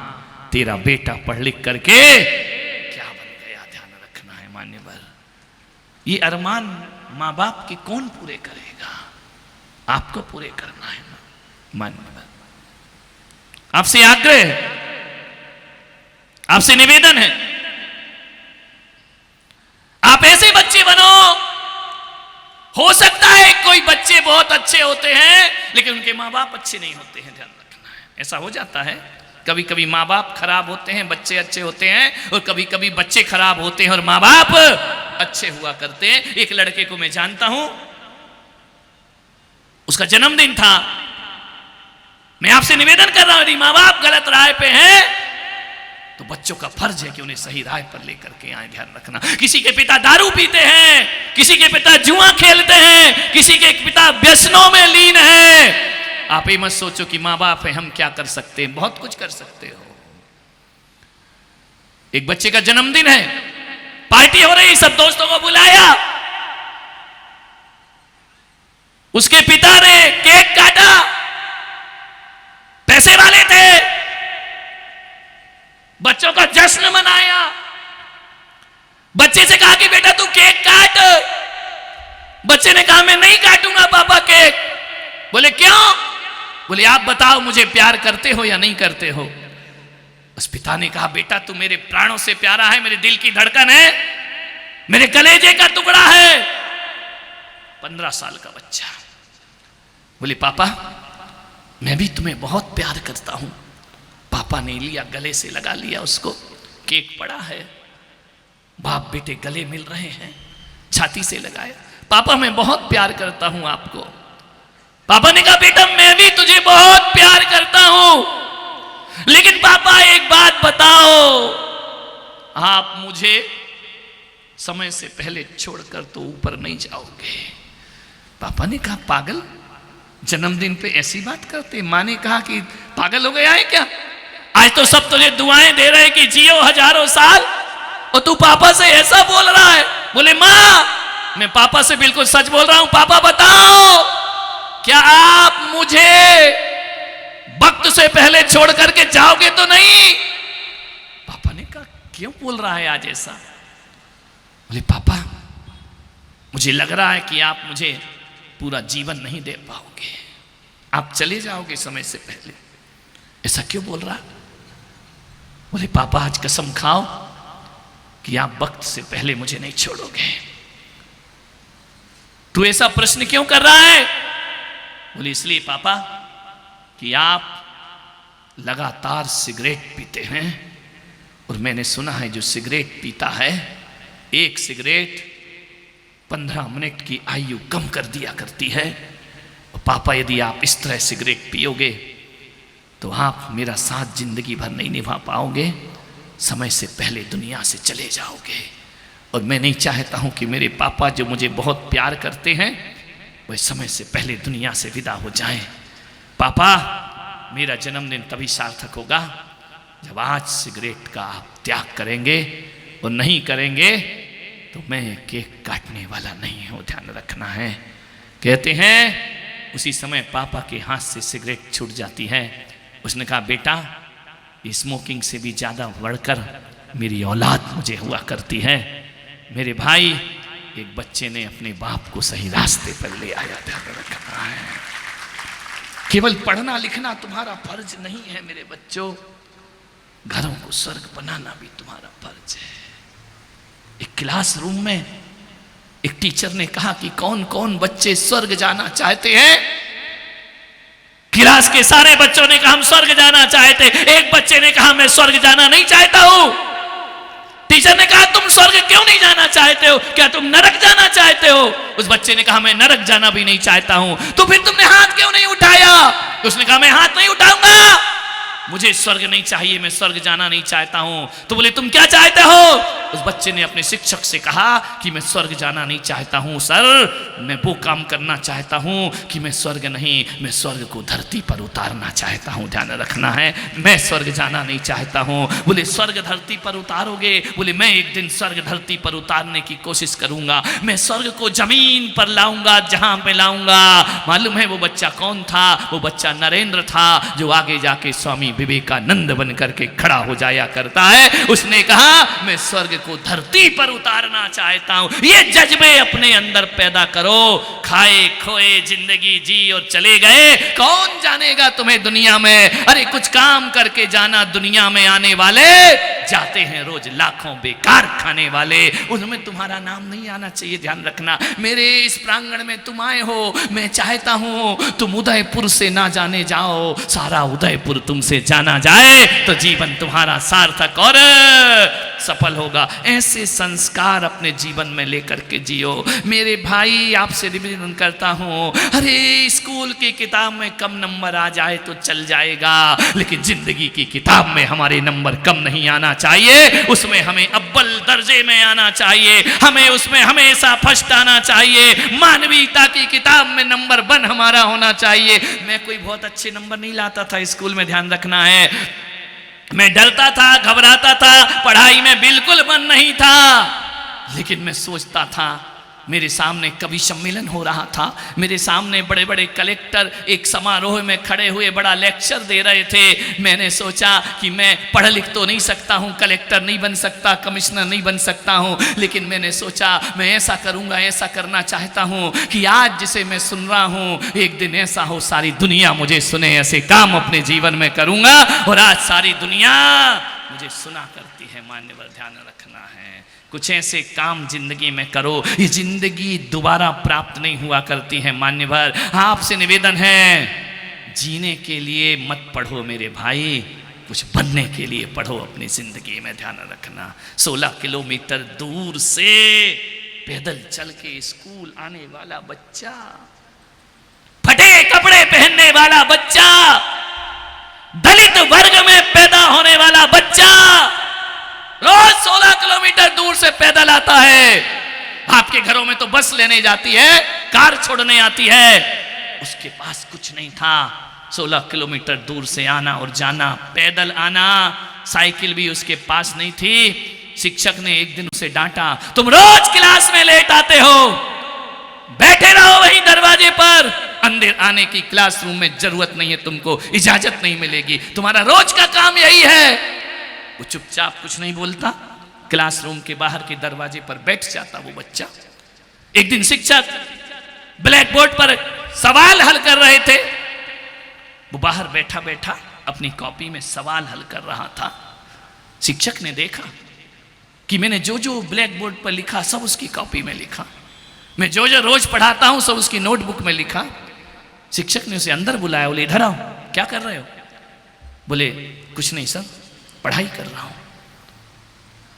तेरा बेटा पढ़ लिख करके क्या बन गया। ध्यान रखना है मान्यवर, ये अरमान माँ बाप के कौन पूरे करेगा? आपको पूरे करना है मान्यवर। आपसे आग्रह है, आपसे निवेदन है, आप ऐसे बच्चे बनो। हो सकता है कोई बच्चे बहुत अच्छे होते हैं लेकिन उनके माँ बाप अच्छे नहीं होते हैं, ध्यान रखना है। ऐसा हो जाता है, कभी कभी माँ बाप खराब होते हैं, बच्चे अच्छे होते हैं, और कभी कभी बच्चे खराब होते हैं और माँ बाप अच्छे हुआ करते हैं। एक लड़के को मैं जानता हूं, उसका जन्मदिन था। मैं आपसे निवेदन कर रहा हूं, यदि माँ बाप गलत राह पे हैं तो बच्चों का फर्ज है कि उन्हें सही राह पर लेकर के आए। ध्यान रखना, किसी के पिता दारू पीते हैं, किसी के पिता जुआ खेलते हैं, किसी के पिता व्यसनों में लीन है। आप ये मत सोचो कि माँ बाप है हम क्या कर सकते हैं, बहुत कुछ कर सकते हो। एक बच्चे का जन्मदिन है, पार्टी हो रही, सब दोस्तों को बुलाया, उसके पिता ने केक काटा, पैसे वाले थे, बच्चों का जश्न मनाया। बच्चे से कहा कि बेटा तू केक काट। बच्चे ने कहा मैं नहीं काटूंगा पापा केक। बोले क्यों? बोले आप बताओ मुझे प्यार करते हो या नहीं करते हो? उस पिता ने कहा बेटा तू मेरे प्राणों से प्यारा है, मेरे दिल की धड़कन है, मेरे कलेजे का टुकड़ा है। 15 साल का बच्चा बोले पापा मैं भी तुम्हें बहुत प्यार करता हूं। पापा ने लिया, गले से लगा लिया उसको, केक पड़ा है, बाप बेटे गले मिल रहे हैं, छाती से लगाया, पापा मैं बहुत प्यार करता हूं आपको। पापा ने कहा बेटा मैं भी तुझे बहुत प्यार करता हूं, लेकिन पापा एक बात बताओ, आप मुझे समय से पहले छोड़कर तो ऊपर नहीं जाओगे। पापा ने कहा पागल, जन्मदिन पे ऐसी बात करते? मां ने कहा कि पागल हो गया है क्या? आज तो सब तुझे दुआएं दे रहे हैं कि जियो हजारों साल, और तू पापा से ऐसा बोल रहा है। बोले मां मैं पापा से बिल्कुल सच बोल रहा हूं, पापा बताओ क्या आप मुझे वक्त से पहले छोड़ करके जाओगे तो नहीं? पापा ने कहा क्यों बोल रहा है आज ऐसा? बोले पापा मुझे लग रहा है कि आप मुझे पूरा जीवन नहीं दे पाओगे, आप चले जाओगे समय से पहले। ऐसा क्यों बोल रहा? बोले पापा आज कसम खाओ कि आप वक्त से पहले मुझे नहीं छोड़ोगे। तू ऐसा प्रश्न क्यों कर रहा है? बोले इसलिए पापा कि आप लगातार सिगरेट पीते हैं, और मैंने सुना है जो सिगरेट पीता है, एक सिगरेट 15 मिनट की आयु कम कर दिया करती है। और पापा यदि आप इस तरह सिगरेट पियोगे तो आप मेरा साथ जिंदगी भर नहीं निभा पाओगे, समय से पहले दुनिया से चले जाओगे। और मैं नहीं चाहता हूं कि मेरे पापा जो मुझे बहुत प्यार करते हैं वह समय से पहले दुनिया से विदा हो जाएं। पापा मेरा जन्मदिन तभी सार्थक होगा जब आज सिगरेट का आप त्याग करेंगे, और नहीं करेंगे तो मैं केक काटने वाला नहीं हूं, ध्यान रखना है। कहते हैं उसी समय पापा के हाथ से सिगरेट छूट जाती है। उसने कहा बेटा स्मोकिंग से भी ज़्यादा बढ़कर मेरी औलाद मुझे हुआ करती है। मेरे भाई एक बच्चे ने अपने बाप को सही रास्ते पर ले आया। ध्यान रखना है, केवल पढ़ना लिखना तुम्हारा फर्ज नहीं है मेरे बच्चों, घरों को स्वर्ग बनाना भी तुम्हारा फर्ज है। एक क्लासरूम में एक टीचर ने कहा कि कौन कौन बच्चे स्वर्ग जाना चाहते हैं। क्लास के सारे बच्चों ने कहा हम स्वर्ग जाना चाहते। एक बच्चे ने कहा मैं स्वर्ग जाना नहीं चाहता हूं। टीचर ने कहा तुम स्वर्ग क्यों नहीं जाना चाहते हो, क्या तुम नरक जाना चाहते हो? उस बच्चे ने कहा मैं नरक जाना भी नहीं चाहता हूं। तो फिर तुमने हाथ क्यों नहीं उठाया? उसने कहा मैं हाथ नहीं उठाऊंगा, मुझे स्वर्ग नहीं चाहिए, मैं स्वर्ग जाना नहीं चाहता हूं। तो बोले तुम क्या चाहते हो? उस बच्चे ने अपने शिक्षक से कहा कि मैं स्वर्ग जाना नहीं चाहता हूं सर, मैं वो काम करना चाहता हूं कि मैं स्वर्ग नहीं, मैं स्वर्ग को धरती पर उतारना चाहता हूं। ध्यान रखना है, मैं स्वर्ग जाना नहीं चाहता हूं। बोले स्वर्ग धरती पर उतारोगे? बोले मैं एक दिन स्वर्ग धरती पर उतारने की कोशिश करूंगा, मैं स्वर्ग को जमीन पर लाऊंगा, जहां पे लाऊंगा। मालूम है वो बच्चा कौन था? वो बच्चा नरेंद्र था, जो आगे जाके स्वामी विवेकानंद बन करके खड़ा हो जाया करता है। उसने कहा मैं स्वर्ग को धरती पर उतारना चाहता हूं। ये जज्बे अपने अंदर पैदा करो। खाए खोए जिंदगी जी और चले गए, कौन जानेगा तुम्हें दुनिया में? अरे कुछ काम करके जाना, दुनिया में आने वाले जाते हैं रोज लाखों बेकार खाने वाले, उनमें तुम्हारा नाम नहीं आना चाहिए। ध्यान रखना, मेरे इस प्रांगण में तुम आए हो, मैं चाहता हूं तुम उदयपुर से ना जाने जाओ, सारा उदयपुर तुमसे जाना जाए तो जीवन तुम्हारा सार्थक और सफल होगा। ऐसे संस्कार अपने जीवन में लेकर के जियो। मेरे भाई आपसे निवेदन करता हूं, अरे स्कूल की किताब में कम नंबर आ जाए तो चल जाएगा, लेकिन जिंदगी की किताब में हमारे नंबर कम नहीं आना चाहिए, उसमें हमें अव्वल दर्जे में आना चाहिए, हमें उसमें हमेशा फर्स्ट आना चाहिए। मानवीयता की किताब में नंबर 1 हमारा होना चाहिए। मैं कोई बहुत अच्छे नंबर नहीं लाता था स्कूल में, ध्यान रखना है, मैं डरता था, घबराता था, पढ़ाई में बिल्कुल मन नहीं था, लेकिन मैं सोचता था, मेरे सामने कवि सम्मेलन हो रहा था, मेरे सामने बड़े बड़े कलेक्टर एक समारोह में खड़े हुए बड़ा लेक्चर दे रहे थे। मैंने सोचा कि मैं पढ़ लिख तो नहीं सकता हूँ, कलेक्टर नहीं बन सकता, कमिश्नर नहीं बन सकता हूँ, लेकिन मैंने सोचा मैं ऐसा करूँगा, ऐसा करना चाहता हूँ कि आज जिसे मैं सुन रहा हूँ एक दिन ऐसा हो सारी दुनिया मुझे सुने। ऐसे काम अपने जीवन में करूँगा और आज सारी दुनिया मुझे सुना करती है। मान्यवर ध्यान रखना है, कुछ ऐसे काम जिंदगी में करो, ये जिंदगी दोबारा प्राप्त नहीं हुआ करती है। मान्यवर आपसे निवेदन है, जीने के लिए मत पढ़ो मेरे भाई, कुछ बनने के लिए पढ़ो अपनी जिंदगी में। ध्यान रखना, 16 किलोमीटर दूर से पैदल चल के स्कूल आने वाला बच्चा, फटे कपड़े पहनने वाला बच्चा, दलित वर्ग में पैदा होने वाला बच्चा रोज 16 किलोमीटर दूर से पैदल आता है। आपके घरों में तो बस लेने जाती है, कार छोड़ने आती है, उसके पास कुछ नहीं था। 16 किलोमीटर दूर से आना और जाना, पैदल आना, साइकिल भी उसके पास नहीं थी। शिक्षक ने एक दिन उसे डांटा, तुम रोज क्लास में लेट आते हो, बैठे रहो वहीं दरवाजे पर, अंदर आने की क्लासरूम में जरूरत नहीं है, तुमको इजाजत नहीं मिलेगी, तुम्हारा रोज का काम यही है। वो चुपचाप कुछ नहीं बोलता, क्लासरूम के बाहर के दरवाजे पर बैठ जाता वो बच्चा। एक दिन शिक्षक ब्लैक बोर्ड पर सवाल हल कर रहे थे, वो बाहर बैठा बैठा अपनी कॉपी में सवाल हल कर रहा था। शिक्षक ने देखा कि मैंने जो जो ब्लैक बोर्ड पर लिखा सब उसकी कॉपी में लिखा, मैं जो जो रोज पढ़ाता हूं सब उसकी नोटबुक में लिखा। शिक्षक ने उसे अंदर बुलाया, बोले इधर आओ, क्या कर रहे हो? बोले कुछ नहीं सर, पढ़ाई कर रहा हूं।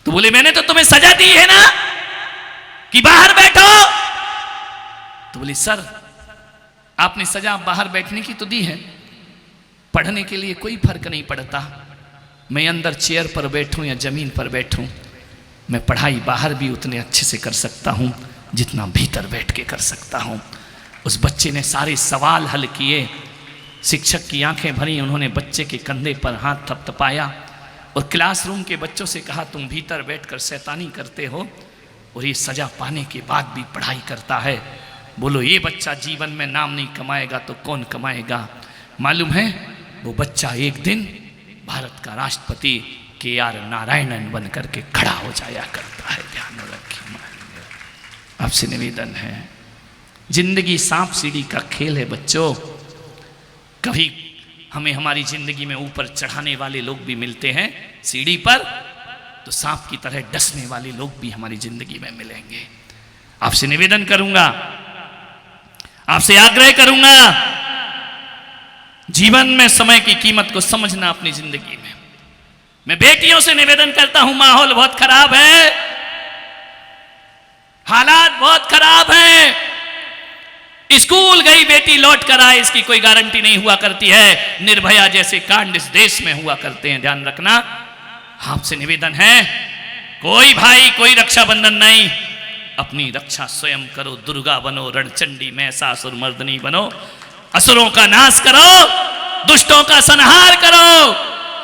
तो बोले मैंने तो तुम्हें सजा दी है ना कि बाहर बैठो। तो बोले सर आपने सजा बाहर बैठने की तो दी है, पढ़ने के लिए कोई फर्क नहीं पड़ता, मैं अंदर चेयर पर बैठूं या जमीन पर बैठूं, मैं पढ़ाई बाहर भी उतने अच्छे से कर सकता हूं जितना भीतर बैठ के कर सकता हूं। उस बच्चे ने सारे सवाल हल किए, शिक्षक की आंखें भरी, उन्होंने बच्चे के कंधे पर हाथ थपथपाया और क्लासरूम के बच्चों से कहा तुम भीतर बैठकर शैतानी करते हो और ये सजा पाने के बाद भी पढ़ाई करता है, बोलो ये बच्चा जीवन में नाम नहीं कमाएगा तो कौन कमाएगा? मालूम है वो बच्चा एक दिन भारत का राष्ट्रपति KR नारायणन बन करके खड़ा हो जाया करता है। ध्यान रखिए, आपसे निवेदन है, जिंदगी सांप सीढ़ी का खेल है बच्चों। कभी हमें हमारी जिंदगी में ऊपर चढ़ाने वाले लोग भी मिलते हैं सीढ़ी पर, तो सांप की तरह डसने वाले लोग भी हमारी जिंदगी में मिलेंगे। आपसे निवेदन करूंगा, आपसे आग्रह करूंगा, जीवन में समय की कीमत को समझना अपनी जिंदगी में। मैं बेटियों से निवेदन करता हूं, माहौल बहुत खराब है, हालात बहुत खराब हैं। स्कूल गई बेटी लौट कर आए, इसकी कोई गारंटी नहीं हुआ करती है। निर्भया जैसे कांड इस देश में हुआ करते हैं, ध्यान रखना। आपसे निवेदन है, कोई भाई कोई रक्षाबंधन नहीं, अपनी रक्षा स्वयं करो। दुर्गा बनो, रणचंडी महिषासुर मर्दनी बनो, असुरों का नाश करो, दुष्टों का संहार करो।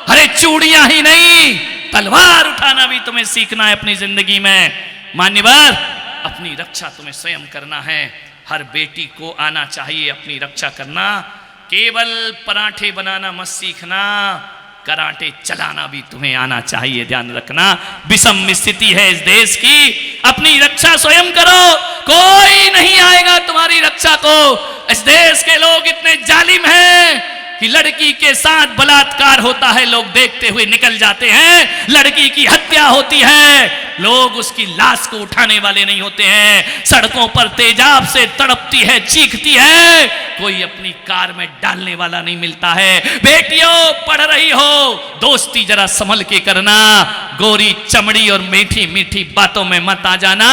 अरे चूड़ियां ही नहीं, तलवार उठाना भी तुम्हें सीखना है अपनी जिंदगी में। मान्यवर, अपनी रक्षा तुम्हें स्वयं करना है। हर बेटी को आना चाहिए अपनी रक्षा करना। केवल पराठे बनाना मत सीखना, कराटे चलाना भी तुम्हें आना चाहिए, ध्यान रखना। विषम स्थिति है इस देश की, अपनी रक्षा स्वयं करो, कोई नहीं आएगा तुम्हारी रक्षा को। इस देश के लोग इतने जालिम हैं कि लड़की के साथ बलात्कार होता है, लोग देखते हुए निकल जाते हैं। लड़की की हत्या होती है, लोग उसकी लाश को उठाने वाले नहीं होते हैं। सड़कों पर तेजाब से तड़पती है, चीखती है, कोई अपनी कार में डालने वाला नहीं मिलता है। बेटियों पढ़ रही हो, दोस्ती जरा संभल के करना, गोरी चमड़ी और मीठी मीठी बातों में मत आ जाना,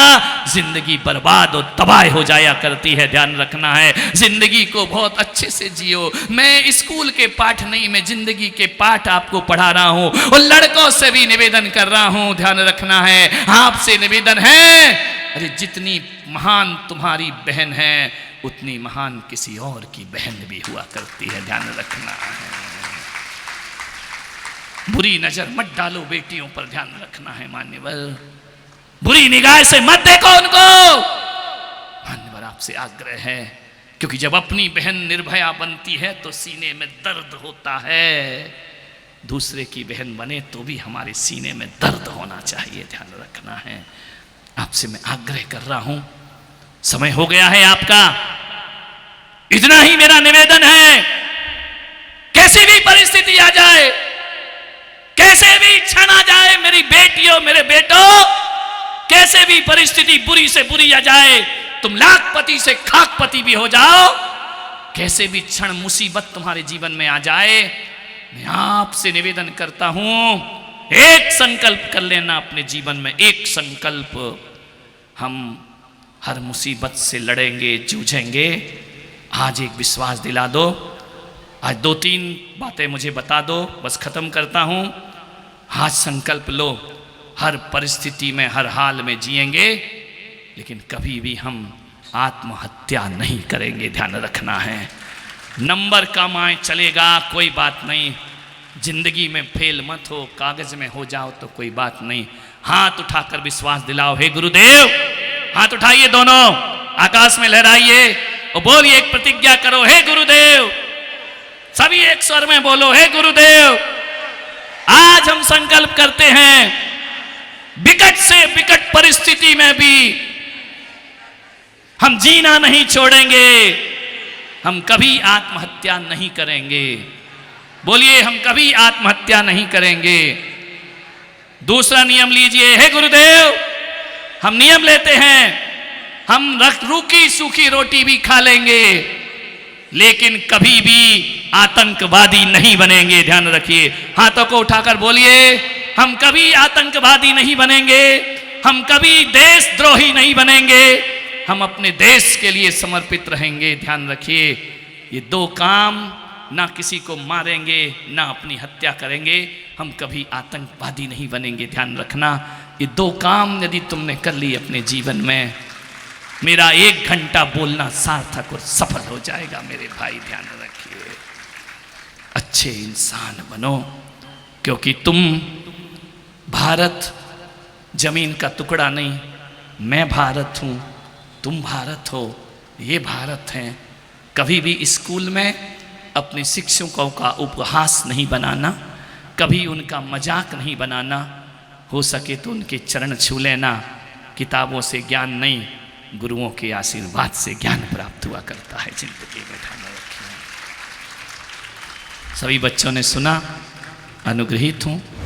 जिंदगी बर्बाद और तबाह हो जाया करती है, ध्यान रखना है। जिंदगी को बहुत अच्छे से जियो। मैं स्कूल के पाठ नहीं, मैं जिंदगी के पाठ आपको पढ़ा रहा हूं, और लड़कों से भी निवेदन कर रहा हूं, ध्यान रखना है। आपसे निवेदन है, अरे जितनी महान तुम्हारी बहन है, उतनी महान किसी और की बहन भी हुआ करती है, ध्यान रखना है। बुरी नजर मत डालो बेटियों पर, ध्यान रखना है मान्यवर। बुरी निगाह से मत देखो उनको, मान्यवर आपसे आग्रह है। क्योंकि जब अपनी बहन निर्भया बनती है तो सीने में दर्द होता है, दूसरे की बहन बने तो भी हमारे सीने में दर्द होना चाहिए, ध्यान रखना है। आपसे मैं आग्रह कर रहा हूं, समय हो गया है आपका, इतना ही मेरा निवेदन है। कैसी भी परिस्थिति आ जाए, कैसे भी क्षण आ जाए, मेरी बेटियों मेरे बेटों, कैसे भी परिस्थिति बुरी से बुरी आ जाए, तुम लाखपति से खाकपति भी हो जाओ, कैसे भी क्षण मुसीबत तुम्हारे जीवन में आ जाए, मैं आपसे निवेदन करता हूं, एक संकल्प कर लेना अपने जीवन में। एक संकल्प, हम हर मुसीबत से लड़ेंगे, जूझेंगे। आज एक विश्वास दिला दो, आज 2-3 बातें मुझे बता दो, बस खत्म करता हूं। आज संकल्प लो, हर परिस्थिति में हर हाल में जिएंगे, लेकिन कभी भी हम आत्महत्या नहीं करेंगे, ध्यान रखना है। नंबर कम आए चलेगा, कोई बात नहीं, जिंदगी में फेल मत हो, कागज में हो जाओ तो कोई बात नहीं। हाथ उठाकर विश्वास दिलाओ, हे गुरुदेव, हाथ उठाइए दोनों, आकाश में लहराइए और बोलिए, एक प्रतिज्ञा करो, हे गुरुदेव। सभी एक स्वर में बोलो, हे गुरुदेव। आज हम संकल्प करते हैं, विकट से विकट परिस्थिति में भी हम जीना नहीं छोड़ेंगे, हम कभी आत्महत्या नहीं करेंगे। बोलिए, हम कभी आत्महत्या नहीं करेंगे। दूसरा नियम लीजिए, हे गुरुदेव, हम नियम लेते हैं, हम रूखी सूखी रोटी भी खा लेंगे, लेकिन कभी भी आतंकवादी नहीं बनेंगे, ध्यान रखिए। हाथों को उठाकर बोलिए, हम कभी आतंकवादी नहीं बनेंगे, हम कभी देशद्रोही नहीं बनेंगे, हम अपने देश के लिए समर्पित रहेंगे, ध्यान रखिए। ये 2 काम, ना किसी को मारेंगे ना अपनी हत्या करेंगे, हम कभी आतंकवादी नहीं बनेंगे, ध्यान रखना। ये 2 काम यदि तुमने कर ली अपने जीवन में, मेरा 1 घंटा बोलना सार्थक और सफल हो जाएगा मेरे भाई, ध्यान रखिए। अच्छे इंसान बनो, क्योंकि तुम भारत जमीन का टुकड़ा नहीं, मैं भारत हूँ, तुम भारत हो, ये भारत हैं। कभी भी स्कूल में अपने शिक्षकों का उपहास नहीं बनाना, कभी उनका मजाक नहीं बनाना, हो सके तो उनके चरण छू लेना। किताबों से ज्ञान नहीं, गुरुओं के आशीर्वाद से ज्ञान प्राप्त हुआ करता है। जिंदगी में ध्यान रखिए। सभी बच्चों ने सुना, अनुग्रहित हूँ।